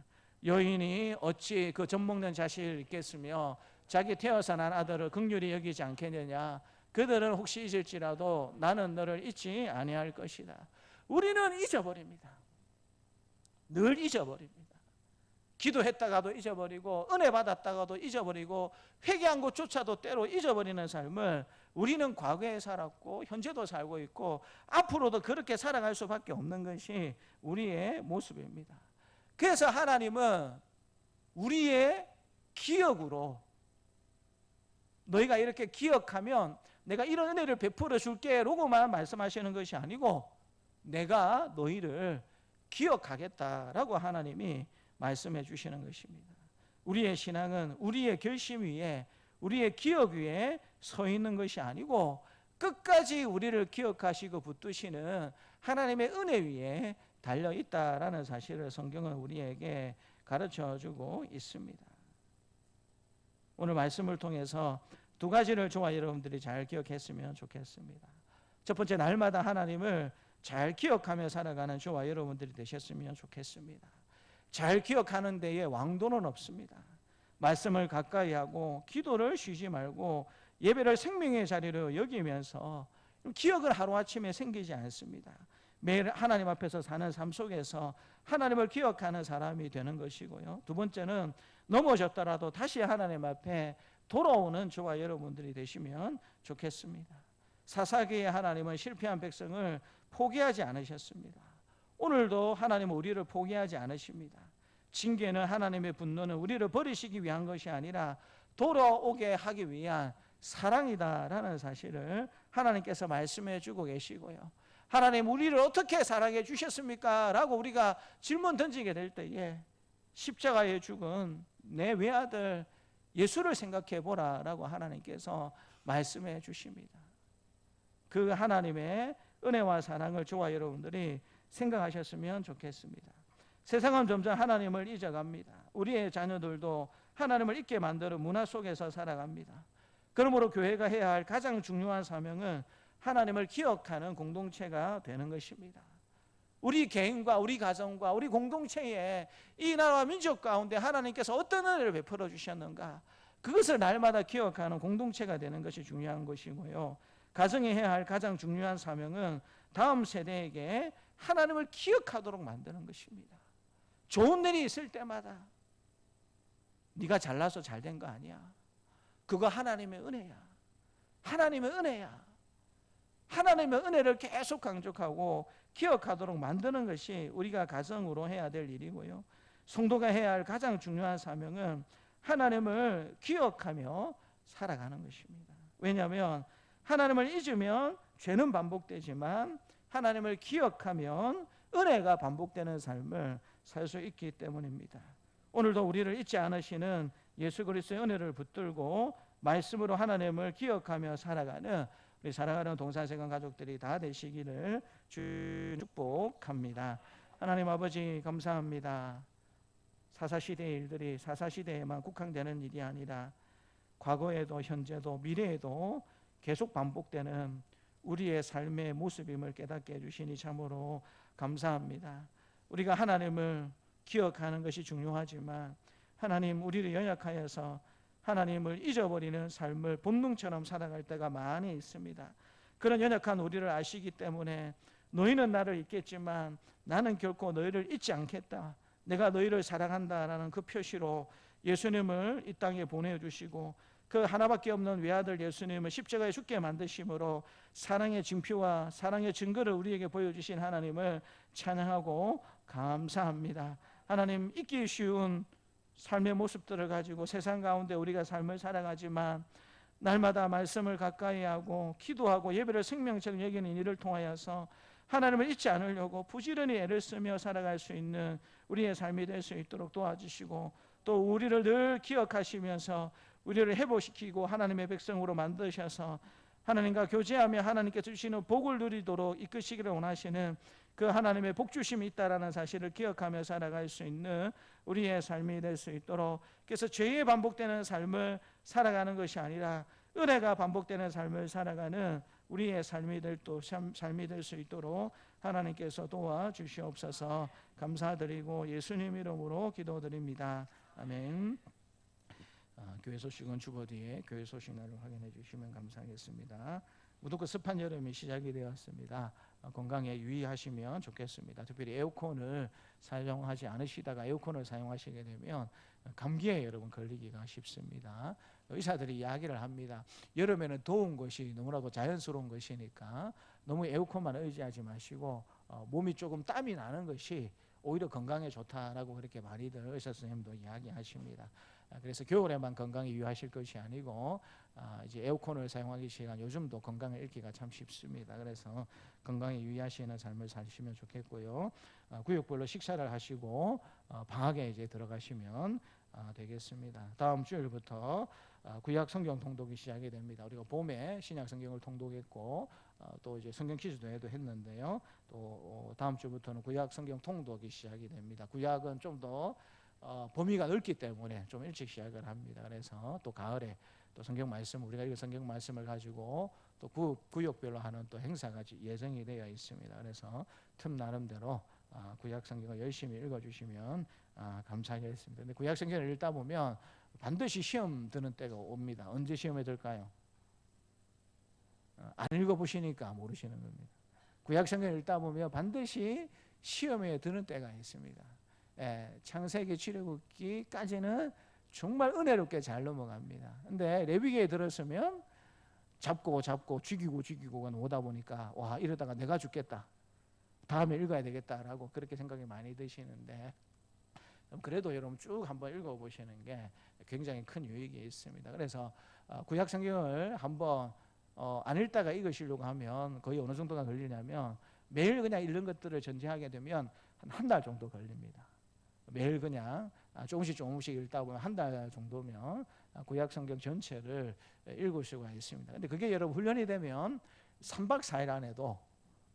S2: 여인이 어찌 그 젖먹는 자식을 잊겠으며 자기 태어서 난 아들을 긍휼히 여기지 않겠느냐. 그들은 혹시 잊을지라도 나는 너를 잊지 아니할 것이다. 우리는 잊어버립니다. 늘 잊어버립니다. 기도했다가도 잊어버리고, 은혜 받았다가도 잊어버리고, 회개한 것조차도 때로 잊어버리는 삶을 우리는 과거에 살았고 현재도 살고 있고 앞으로도 그렇게 살아갈 수밖에 없는 것이 우리의 모습입니다. 그래서 하나님은 우리의 기억으로, 너희가 이렇게 기억하면 내가 이런 은혜를 베풀어 줄게 라고만 말씀하시는 것이 아니고, 내가 너희를 기억하겠다라고 하나님이 말씀해 주시는 것입니다. 우리의 신앙은 우리의 결심 위에, 우리의 기억 위에 서 있는 것이 아니고 끝까지 우리를 기억하시고 붙드시는 하나님의 은혜 위에 달려 있다라는 사실을 성경은 우리에게 가르쳐 주고 있습니다. 오늘 말씀을 통해서 두 가지를 저와 여러분들이 잘 기억했으면 좋겠습니다. 첫 번째, 날마다 하나님을 잘 기억하며 살아가는 저와 여러분들이 되셨으면 좋겠습니다. 잘 기억하는 데에 왕도는 없습니다. 말씀을 가까이 하고 기도를 쉬지 말고 예배를 생명의 자리로 여기면서 기억은 하루아침에 생기지 않습니다. 매일 하나님 앞에서 사는 삶 속에서 하나님을 기억하는 사람이 되는 것이고요, 두 번째는 넘어졌더라도 다시 하나님 앞에 돌아오는 저와 여러분들이 되시면 좋겠습니다. 사사기의 하나님은 실패한 백성을 포기하지 않으셨습니다. 오늘도 하나님은 우리를 포기하지 않으십니다. 징계는, 하나님의 분노는 우리를 버리시기 위한 것이 아니라 돌아오게 하기 위한 사랑이다라는 사실을 하나님께서 말씀해 주고 계시고요, 하나님 우리를 어떻게 사랑해 주셨습니까? 라고 우리가 질문 던지게 될 때에 십자가에 죽은 내 외아들 예수를 생각해 보라 라고 하나님께서 말씀해 주십니다. 그 하나님의 은혜와 사랑을 저와 여러분들이 생각하셨으면 좋겠습니다. 세상은 점점 하나님을 잊어갑니다. 우리의 자녀들도 하나님을 잊게 만드는 문화 속에서 살아갑니다. 그러므로 교회가 해야 할 가장 중요한 사명은 하나님을 기억하는 공동체가 되는 것입니다. 우리 개인과 우리 가정과 우리 공동체에 이 나라와 민족 가운데 하나님께서 어떤 은혜를 베풀어 주셨는가, 그것을 날마다 기억하는 공동체가 되는 것이 중요한 것이고요, 가정이 해야 할 가장 중요한 사명은 다음 세대에게 하나님을 기억하도록 만드는 것입니다. 좋은 일이 있을 때마다 네가 잘나서 잘 된 거 아니야. 그거 하나님의 은혜야. 하나님의 은혜야. 하나님의 은혜를 계속 강조하고 기억하도록 만드는 것이 우리가 가정으로 해야 될 일이고요. 성도가 해야 할 가장 중요한 사명은 하나님을 기억하며 살아가는 것입니다. 왜냐하면 하나님을 잊으면 죄는 반복되지만 하나님을 기억하면 은혜가 반복되는 삶을 살 수 있기 때문입니다. 오늘도 우리를 잊지 않으시는 예수 그리스도의 은혜를 붙들고 말씀으로 하나님을 기억하며 살아가는 우리 사랑하는 동산세관 가족들이 다 되시기를 축복합니다. 하나님 아버지 감사합니다. 사사시대의 일들이 사사시대에만 국한되는 일이 아니라 과거에도 현재도 미래에도 계속 반복되는 우리의 삶의 모습임을 깨닫게 해주시니 참으로 감사합니다. 우리가 하나님을 기억하는 것이 중요하지만 하나님 우리를 연약하여서 하나님을 잊어버리는 삶을 본능처럼 살아갈 때가 많이 있습니다. 그런 연약한 우리를 아시기 때문에 너희는 나를 잊겠지만 나는 결코 너희를 잊지 않겠다. 내가 너희를 사랑한다라는 그 표시로 예수님을 이 땅에 보내주시고 그 하나밖에 없는 외아들 예수님을 십자가에 죽게 만드심으로 사랑의 징표와 사랑의 증거를 우리에게 보여주신 하나님을 찬양하고 감사합니다. 하나님 잊기 쉬운 삶의 모습들을 가지고 세상 가운데 우리가 삶을 살아가지만 날마다 말씀을 가까이 하고 기도하고 예배를 생명처럼 여기는 일을 통하여서 하나님을 잊지 않으려고 부지런히 애를 쓰며 살아갈 수 있는 우리의 삶이 될 수 있도록 도와주시고 또 우리를 늘 기억하시면서 우리를 회복시키고 하나님의 백성으로 만드셔서 하나님과 교제하며 하나님께 주시는 복을 누리도록 이끄시기를 원하시는 그 하나님의 복주심이 있다라는 사실을 기억하며 살아갈 수 있는 우리의 삶이 될 수 있도록 그래서 죄의 반복되는 삶을 살아가는 것이 아니라 은혜가 반복되는 삶을 살아가는 우리의 삶이 될 수 있도록 하나님께서 도와주시옵소서. 감사드리고 예수님 이름으로 기도드립니다. 아멘. 교회 소식은 주보 뒤에 교회 소식란을 확인해 주시면 감사하겠습니다. 무더고 습한 여름이 시작이 되었습니다. 건강에 유의하시면 좋겠습니다. 특별히 에어컨을 사용하지 않으시다가 에어컨을 사용하시게 되면 감기에 여러분 걸리기가 쉽습니다. 의사들이 이야기를 합니다. 여름에는 더운 것이 너무나도 자연스러운 것이니까 너무 에어컨만 의지하지 마시고 몸이 조금 땀이 나는 것이 오히려 건강에 좋다라고 그렇게 많이들 의사 선생님도 이야기하십니다. 그래서 겨울에만 건강에 유의하실 것이 아니고 이제 에어컨을 사용하기 시간 요즘도 건강을 잃기가 참 쉽습니다. 그래서 건강에 유의하시는 삶을 사시면 좋겠고요. 구역별로 식사를 하시고 방학에 이제 들어가시면 되겠습니다. 다음 주일부터 구약 성경 통독이 시작이 됩니다. 우리가 봄에 신약 성경을 통독했고 또 이제 성경 퀴즈도 했는데요. 또 다음 주부터는 구약 성경 통독이 시작이 됩니다. 구약은 좀 더 범위가 넓기 때문에 좀 일찍 시작을 합니다. 그래서 또 가을에 또 성경 말씀 우리가 이 성경 말씀을 가지고 또 구역별로 하는 또 행사가 예정이 되어 있습니다. 그래서 틈 나름대로 구약 성경을 열심히 읽어주시면 감사하겠습니다. 근데 구약 성경을 읽다 보면 반드시 시험 드는 때가 옵니다. 언제 시험에 들까요? 안 읽어보시니까 모르시는 겁니다. 구약 성경을 읽다 보면 반드시 시험에 드는 때가 있습니다. 창세기 출애굽기까지는 정말 은혜롭게 잘 넘어갑니다. 근데 레위기에 들었으면 잡고 죽이고가 오다 보니까 와 이러다가 내가 죽겠다. 다음에 읽어야 되겠다라고 그렇게 생각이 많이 드시는데 그래도 여러분 쭉 한번 읽어보시는 게 굉장히 큰 유익이 있습니다. 그래서 구약 성경을 한번 안 읽다가 읽으시려고 하면 거의 어느 정도가 걸리냐면 매일 그냥 읽는 것들을 전제하게 되면 한 달 정도 걸립니다. 매일 그냥 조금씩 읽다 보면 한 달 정도면 구약 성경 전체를 읽을 수가 있습니다. 근데 그게 여러분 훈련이 되면 3박 4일 안에도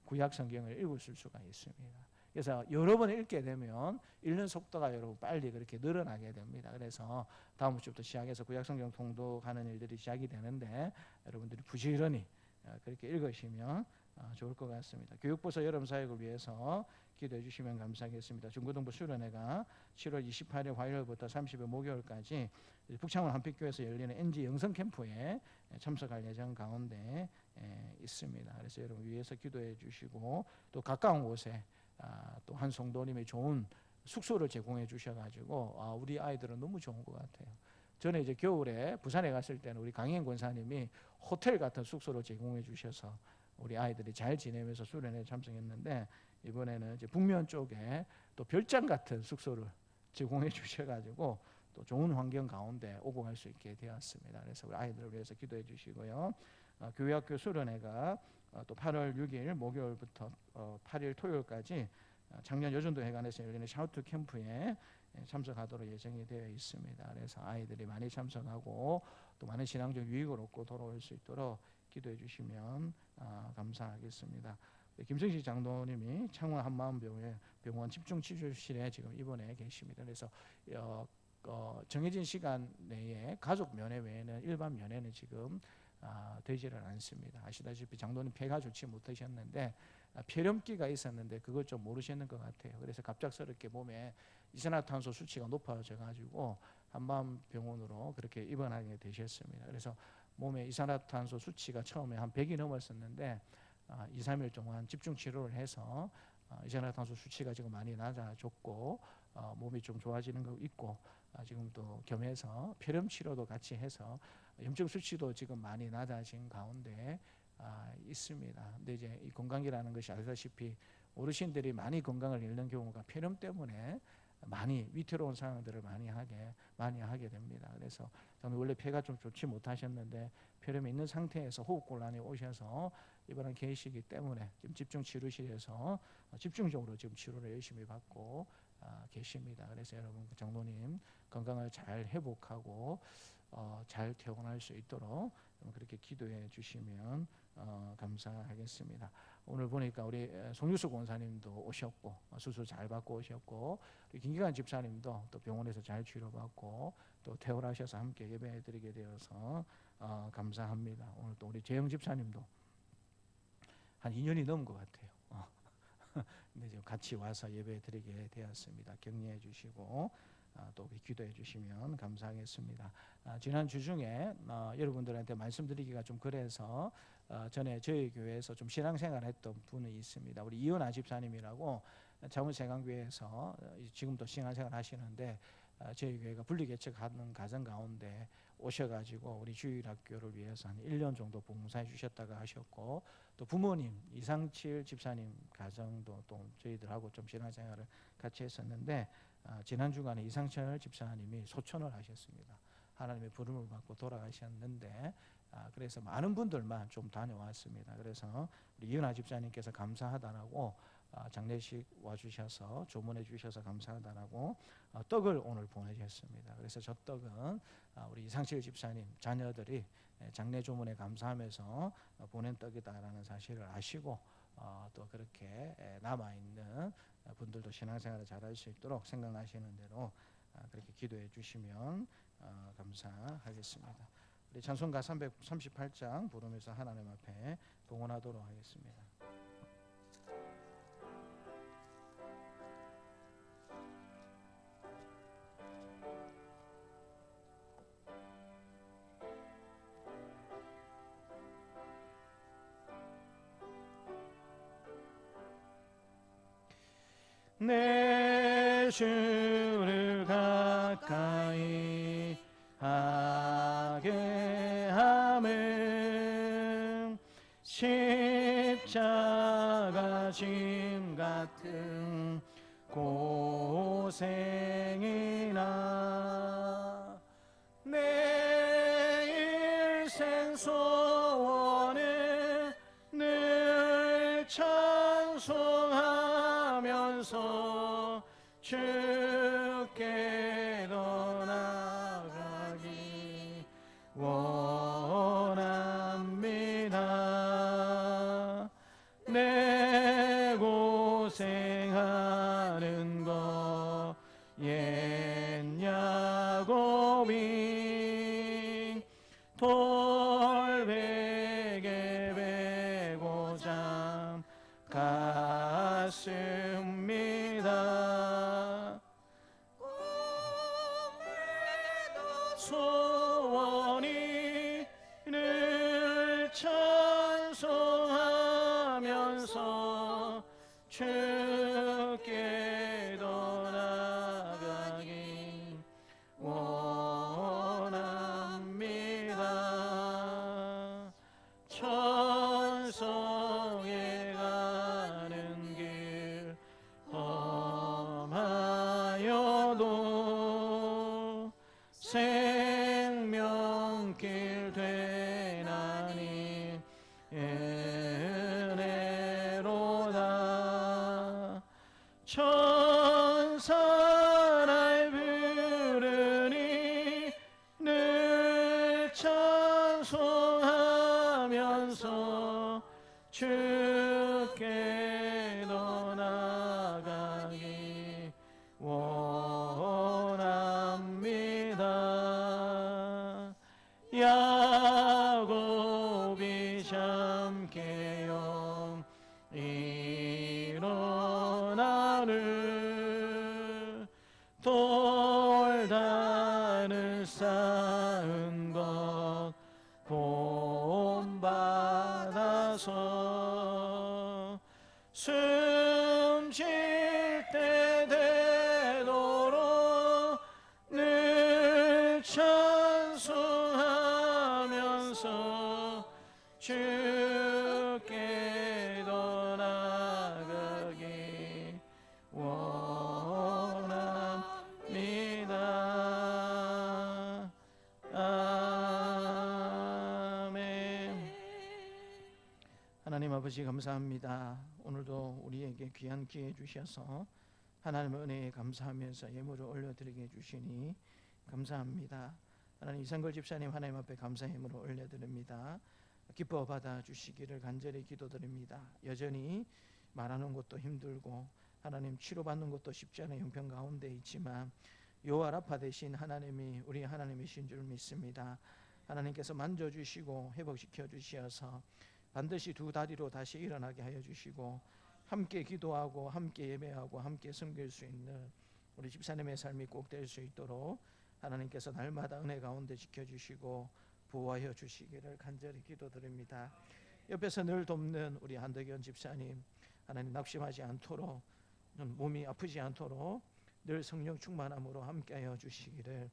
S2: 구약 성경을 읽을 수가 있습니다. 그래서 여러 번 읽게 되면 읽는 속도가 여러분 빨리 그렇게 늘어나게 됩니다. 그래서 다음 주부터 시작해서 구약 성경 통독하는 일들이 시작이 되는데 여러분들이 부지런히 그렇게 읽으시면 좋을 것 같습니다. 교육부서 여름 사역을 위해서 기도해 주시면 감사하겠습니다. 중고등부 수련회가 7월 28일 화요일부터 30일 목요일까지 북창원 한빛교회에서 열리는 NG 영성 캠프에 참석할 예정 가운데 있습니다. 그래서 여러분 위해서 기도해 주시고 또 가까운 곳에 또 한 성도님의 좋은 숙소를 제공해 주셔가지고 우리 아이들은 너무 좋은 것 같아요. 전에 이제 겨울에 부산에 갔을 때는 우리 강행 권사님이 호텔 같은 숙소를 제공해 주셔서 우리 아이들이 잘 지내면서 수련회에 참석했는데, 이번에는 이제 북면 쪽에 또 별장 같은 숙소를 제공해 주셔가지고 또 좋은 환경 가운데 오고 갈 수 있게 되었습니다. 그래서 우리 아이들을 위해서 기도해 주시고요. 교회학교 수련회가 또 8월 6일 목요일부터 8일 토요일까지 작년 여전도 회관에서 열리는 샤우트 캠프에 참석하도록 예정이 되어 있습니다. 그래서 아이들이 많이 참석하고 또 많은 신앙적 유익을 얻고 돌아올 수 있도록 기도해 주시면 감사하겠습니다. 김성식 장로님이 창원 한마음병원 집중치료실에 지금 입원해 계십니다. 그래서 정해진 시간 내에 가족 면회 외에는 일반 면회는 지금 되지를 않습니다. 아시다시피 장로님 폐가 좋지 못하셨는데 폐렴기가 있었는데 그걸 좀 모르시는 것 같아요. 그래서 갑작스럽게 몸에 이산화탄소 수치가 높아져 가지고 한마음병원으로 그렇게 입원하게 되셨습니다. 그래서 몸에 이산화탄소 수치가 처음에 한 100이 넘었었는데 2, 3일 동안 집중 치료를 해서 이산화탄소 수치가 지금 많이 낮아졌고 몸이 좀 좋아지는 거 있고 지금 또 겸해서 폐렴 치료도 같이 해서 염증 수치도 지금 많이 낮아진 가운데 있습니다. 근데 이제 이 건강이라는 것이 아시다시피 어르신들이 많이 건강을 잃는 경우가 폐렴 때문에 많이 위태로운 상황들을 많이 하게 됩니다. 그래서 저는 원래 폐가 좀 좋지 못하셨는데 폐렴이 있는 상태에서 호흡곤란이 오셔서 입원한 케이스이기 때문에 지금 집중치료실에서 집중적으로 지금 치료를 열심히 받고 계십니다. 그래서 여러분 장로님 건강을 잘 회복하고 잘 퇴원할 수 있도록 그렇게 기도해 주시면 감사하겠습니다. 오늘 보니까 우리 송유수 권사님도 오셨고 수술 잘 받고 오셨고, 우리 김기관 집사님도 또 병원에서 잘 치료받고 또 퇴원하셔서 함께 예배드리게 되어서 감사합니다. 오늘 또 우리 재영 집사님도 한 2년이 넘은 것 같아요. 근데 지금 같이 와서 예배드리게 되었습니다. 격려해 주시고 또 기도해 주시면 감사하겠습니다. 지난 주 중에 여러분들한테 말씀드리기가 좀 그래서 전에 저희 교회에서 좀 신앙생활했던 분이 있습니다. 우리 이은아 집사님이라고 자문세강교회에서 지금도 신앙생활 하시는데 저희 교회가 분리개척하는 과정 가운데 오셔가지고 우리 주일학교를 위해서 한 1년 정도 봉사해 주셨다가 하셨고, 또 부모님 이상칠 집사님 가정도 또 저희들하고 좀 신앙생활을 같이 했었는데 지난 주간에 이상철 집사님이 소천을 하셨습니다. 하나님의 부름을 받고 돌아가셨는데 그래서 많은 분들만 좀 다녀왔습니다. 그래서 우리 이은아 집사님께서 감사하다라고 장례식 와주셔서 조문해 주셔서 감사하다라고 떡을 오늘 보내주셨습니다. 그래서 저 떡은 우리 이상철 집사님 자녀들이 장례 조문에 감사하면서 보낸 떡이다라는 사실을 아시고 또 그렇게 남아있는 분들도 신앙생활을 잘할 수 있도록 생각나시는 대로 그렇게 기도해 주시면 감사하겠습니다. 우리 찬송가 338장 부르면서 하나님 앞에 봉헌하도록 하겠습니다. 내 주를 가까이 하게 함은 십자가 짐 같은 고생이나 내 일생 소원은 늘 찬송하면서 주께로 나가기 원합니다. 내 고생하는 거 옛 야곱이 돌베개 베고 잠갔습니다. 소원이 늘 찬송하면서 주께로 나도 생명길 되나니 은혜로다. 천사를 부르니 늘 찬송하면서 주께로 나가기 원합니다. 야곱이 참게 일어나를 돌다는 쌓은 것 본받아서 숨쉴 때 되도록 늘 찬송하면서 주께로 나가기 원합니다. 아멘. 하나님 아버지 감사합니다. 오늘도 우리에게 귀한 기회 주셔서 하나님의 은혜에 감사하면서 예물을 올려드리게 해주시니 감사합니다. 하나님 이상걸 집사님 하나님 앞에 감사 예물을 올려드립니다. 기뻐 받아주시기를 간절히 기도드립니다. 여전히 말하는 것도 힘들고 하나님 치료받는 것도 쉽지 않은 형편 가운데 있지만 요아라파 되신 하나님이 우리 하나님이신 줄 믿습니다. 하나님께서 만져주시고 회복시켜 주시어서 반드시 두 다리로 다시 일어나게 하여 주시고 함께 기도하고 함께 예배하고 함께 섬길 수 있는 우리 집사님의 삶이 꼭 될 수 있도록 하나님께서 날마다 은혜 가운데 지켜주시고 보호하여 주시기를 간절히 기도드립니다. 옆에서 늘 돕는 우리 한덕연 집사님 하나님 낙심하지 않도록 몸이 아프지 않도록 늘 성령 충만함으로 함께하여 주시기를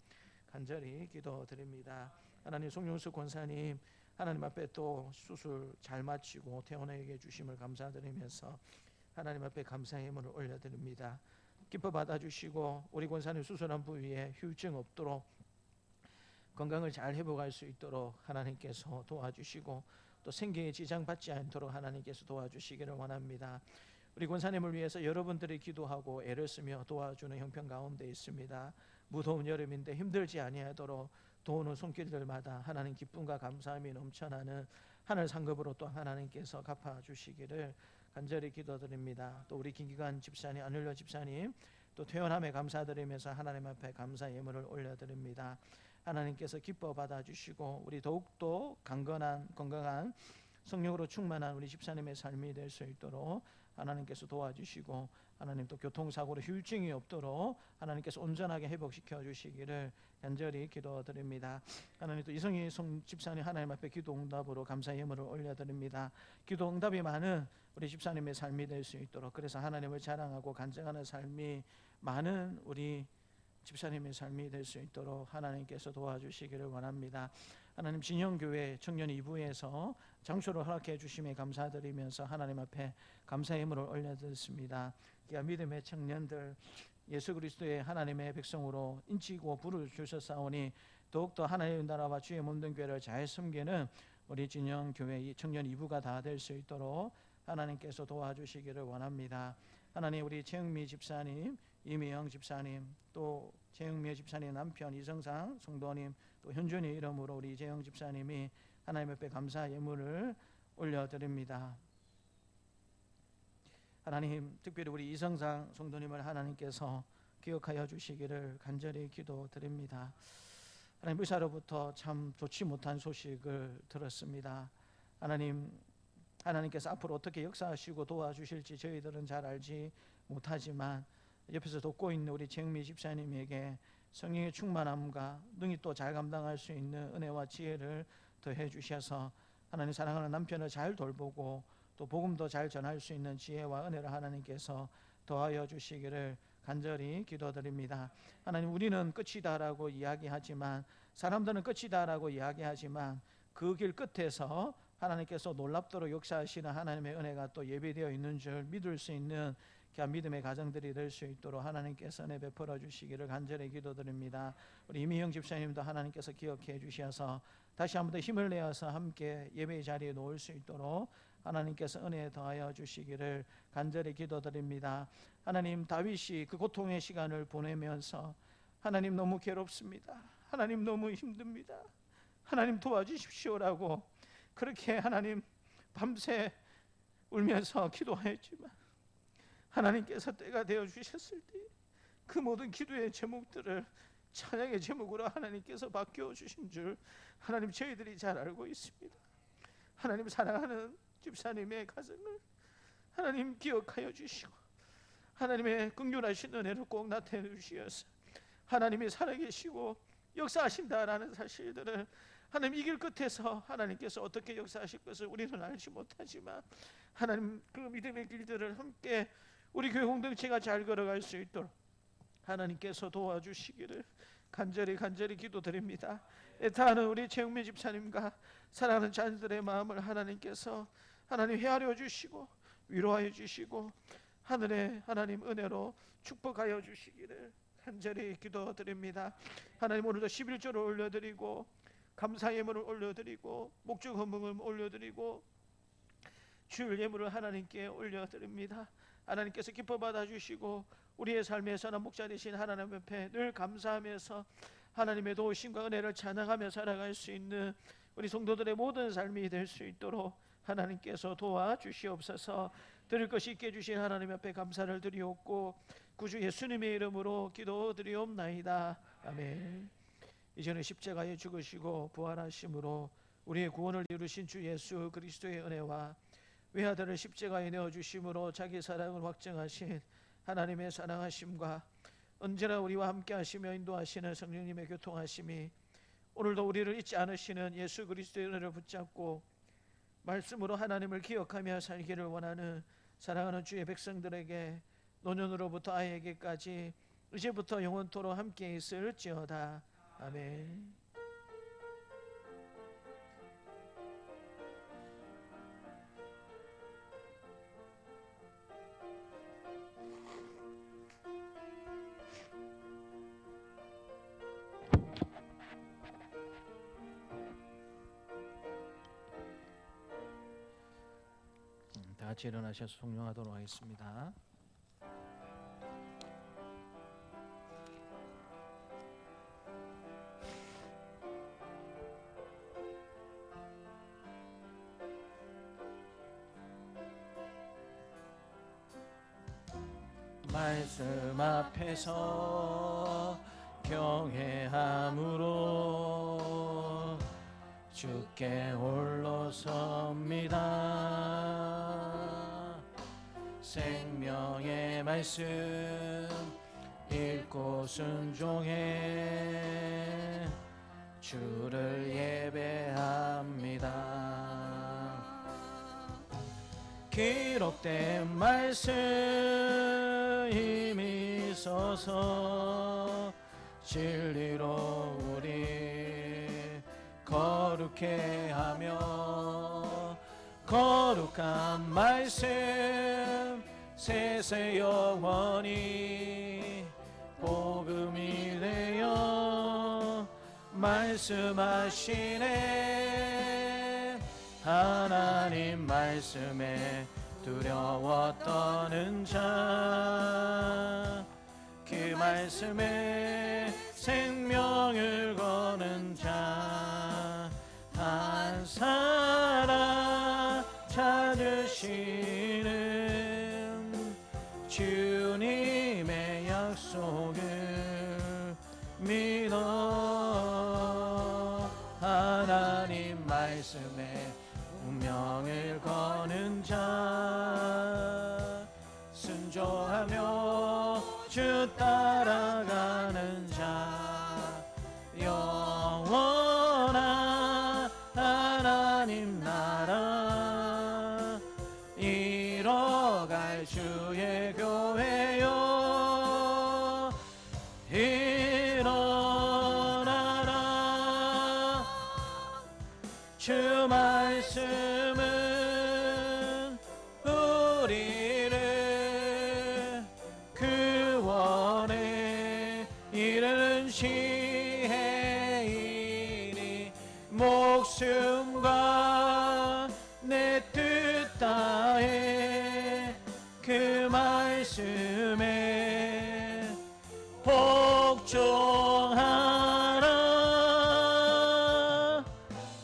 S2: 간절히 기도드립니다. 하나님 송영수 권사님 하나님 앞에 또 수술 잘 마치고 퇴원하게 주심을 감사드리면서 하나님 앞에 감사의 예물을 올려드립니다. 기뻐 받아주시고 우리 권사님 수술한 부위에 후유증 없도록 건강을 잘 회복할 수 있도록 하나님께서 도와주시고 또 생계에 지장 받지 않도록 하나님께서 도와주시기를 원합니다. 우리 권사님을 위해서 여러분들이 기도하고 애를 쓰며 도와주는 형편 가운데 있습니다. 무더운 여름인데 힘들지 아니하도록 도우는 손길들마다 하나님 기쁨과 감사함이 넘쳐나는 하늘 상급으로 또 하나님께서 갚아주시기를 간절히 기도드립니다. 또 우리 김기관 집사님, 안율려 집사님 또 퇴원함에 감사드리면서 하나님 앞에 감사 예물을 올려드립니다. 하나님께서 기뻐 받아주시고 우리 더욱더 건강한 성령으로 충만한 우리 집사님의 삶이 될 수 있도록 하나님께서 도와주시고 하나님 또 교통사고로 후유증이 없도록 하나님께서 온전하게 회복시켜 주시기를 간절히 기도드립니다. 하나님 또 이성희 집사님 하나님 앞에 기도 응답으로 감사 예물을 올려드립니다. 기도 응답이 많은 우리 집사님의 삶이 될 수 있도록 그래서 하나님을 자랑하고 간증하는 삶이 많은 우리 집사님의 삶이 될 수 있도록 하나님께서 도와주시기를 원합니다. 하나님 진영교회 청년 2부에서 장소를 허락해 주심에 감사드리면서 하나님 앞에 감사 예물을 올려드렸습니다. 믿음의 청년들 예수 그리스도의 하나님의 백성으로 인치고 부를 주셨사오니 더욱더 하나님의 나라와 주의 몸된 교회를 잘 섬기는 우리 진영교회 청년 2부가 다 될 수 있도록 하나님께서 도와주시기를 원합니다. 하나님 우리 최영미 집사님, 이미영 집사님, 또 최영미 집사님 남편 이성상 성도님, 또 현준이 이름으로 우리 재영 집사님이 하나님 앞에 감사 예물을 올려드립니다. 하나님 특별히 우리 이성상 성도님을 하나님께서 기억하여 주시기를 간절히 기도드립니다. 하나님 의사로부터 참 좋지 못한 소식을 들었습니다. 하나님께서 앞으로 어떻게 역사하시고 도와주실지 저희들은 잘 알지 못하지만 옆에서 돕고 있는 우리 정미 집사님에게 성령의 충만함과 능히 또 잘 감당할 수 있는 은혜와 지혜를 더해 주셔서 하나님 사랑하는 남편을 잘 돌보고 또 복음도 잘 전할 수 있는 지혜와 은혜를 하나님께서 더하여 주시기를 간절히 기도드립니다. 하나님 우리는 끝이다라고 이야기하지만 사람들은 끝이다라고 이야기하지만 그 길 끝에서 하나님께서 놀랍도록 역사하시는 하나님의 은혜가 또 예비되어 있는 줄 믿을 수 있는 귀한 믿음의 가정들이 될 수 있도록 하나님께서 은혜 베풀어 주시기를 간절히 기도드립니다. 우리 이미영 집사님도 하나님께서 기억해 주셔서 다시 한 번 더 힘을 내어서 함께 예배의 자리에 놓을 수 있도록 하나님께서 은혜 더하여 주시기를 간절히 기도드립니다. 하나님, 다윗이 그 고통의 시간을 보내면서 하나님 너무 괴롭습니다. 하나님 너무 힘듭니다. 하나님 도와주십시오라고 그렇게 하나님 밤새 울면서 기도하였지만 하나님께서 때가 되어 주셨을 때 그 모든 기도의 제목들을 찬양의 제목으로 하나님께서 바뀌어 주신 줄 하나님 저희들이 잘 알고 있습니다. 하나님, 사랑하는 집사님의 가정을 하나님 기억하여 주시고 하나님의 긍휼하신 은혜를 꼭 나타내 주시어서 하나님이 살아계시고 역사하신다라는 사실들을 하나님 이 길 끝에서 하나님께서 어떻게 역사하실 것을 우리는 알지 못하지만 하나님 그 믿음의 길들을 함께 우리 교회 공동체가 잘 걸어갈 수 있도록 하나님께서 도와주시기를 간절히 기도드립니다. 애타하는 우리 최영민 집사님과 사랑하는 자녀들의 마음을 하나님께서 하나님 헤아려 주시고 위로하여 주시고 하늘의 하나님 은혜로 축복하여 주시기를 간절히 기도드립니다. 하나님, 오늘도 11조를 올려드리고 감사 예물을 올려드리고 목적 헌금을 올려드리고 주일 예물을 하나님께 올려드립니다. 하나님께서 기뻐 받아주시고 우리의 삶에서는 목자 되신 하나님 옆에 늘 감사하면서 하나님의 도우심과 은혜를 찬양하며 살아갈 수 있는 우리 성도들의 모든 삶이 될 수 있도록 하나님께서 도와주시옵소서. 드릴 것이 있게 주신 하나님 앞에 감사를 드리옵고 구주 예수님의 이름으로 기도드리옵나이다. 아멘. 이제는 십자가에 죽으시고 부활하심으로 우리의 구원을 이루신 주 예수 그리스도의 은혜와 외아들을 십자가에 내어주심으로 자기 사랑을 확증하신 하나님의 사랑하심과 언제나 우리와 함께 하시며 인도하시는 성령님의 교통하심이 오늘도 우리를 잊지 않으시는 예수 그리스도의 은혜를 붙잡고 말씀으로 하나님을 기억하며 살기를 원하는 사랑하는 주의 백성들에게 노년으로부터 아이에게까지 이제부터 영원토록 함께 있을지어다. 아멘. 다 같이 일어나셔서 송영하도록 하겠습니다. 말씀 앞에서 경외함으로 주께 홀로 섭니다. 생명의 말씀 읽고 순종해 주를 예배합니다. 기록된 말씀 힘이 있어서 진리로 우리 거룩해 하며 거룩한 말씀 세세 영원히 복음이 되어 말씀하시네. 하나님 말씀에 두려워 떠는 자, 그 말씀에 생명을 거는 자 한 사람 찾으시는 주님의 약속을 믿어. 하나님 말씀에 운명을 거는 자, 순종하며 주 따라가는 자, 영원한 하나님 나라 이뤄갈 주의 교회여 일어나라. 주 말씀은 우리를 순종하라.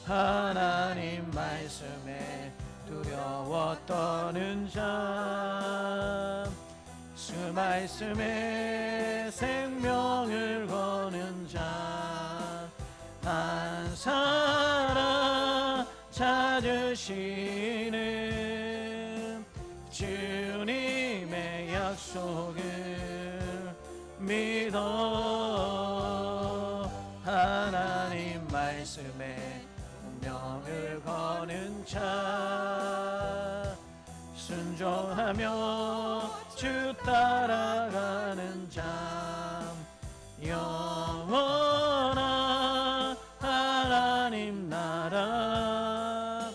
S2: 하나님 말씀에 두려워 떠는 자, 그 말씀에 생명을 거는 자, 한 사람 찾으시는 주님의 약속을 믿어. 하나님 말씀에 운명을 거는 자, 순종하며 주 따라가는 자, 영원한 하나님 나라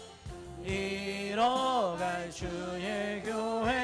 S2: 이뤄갈 주의 교회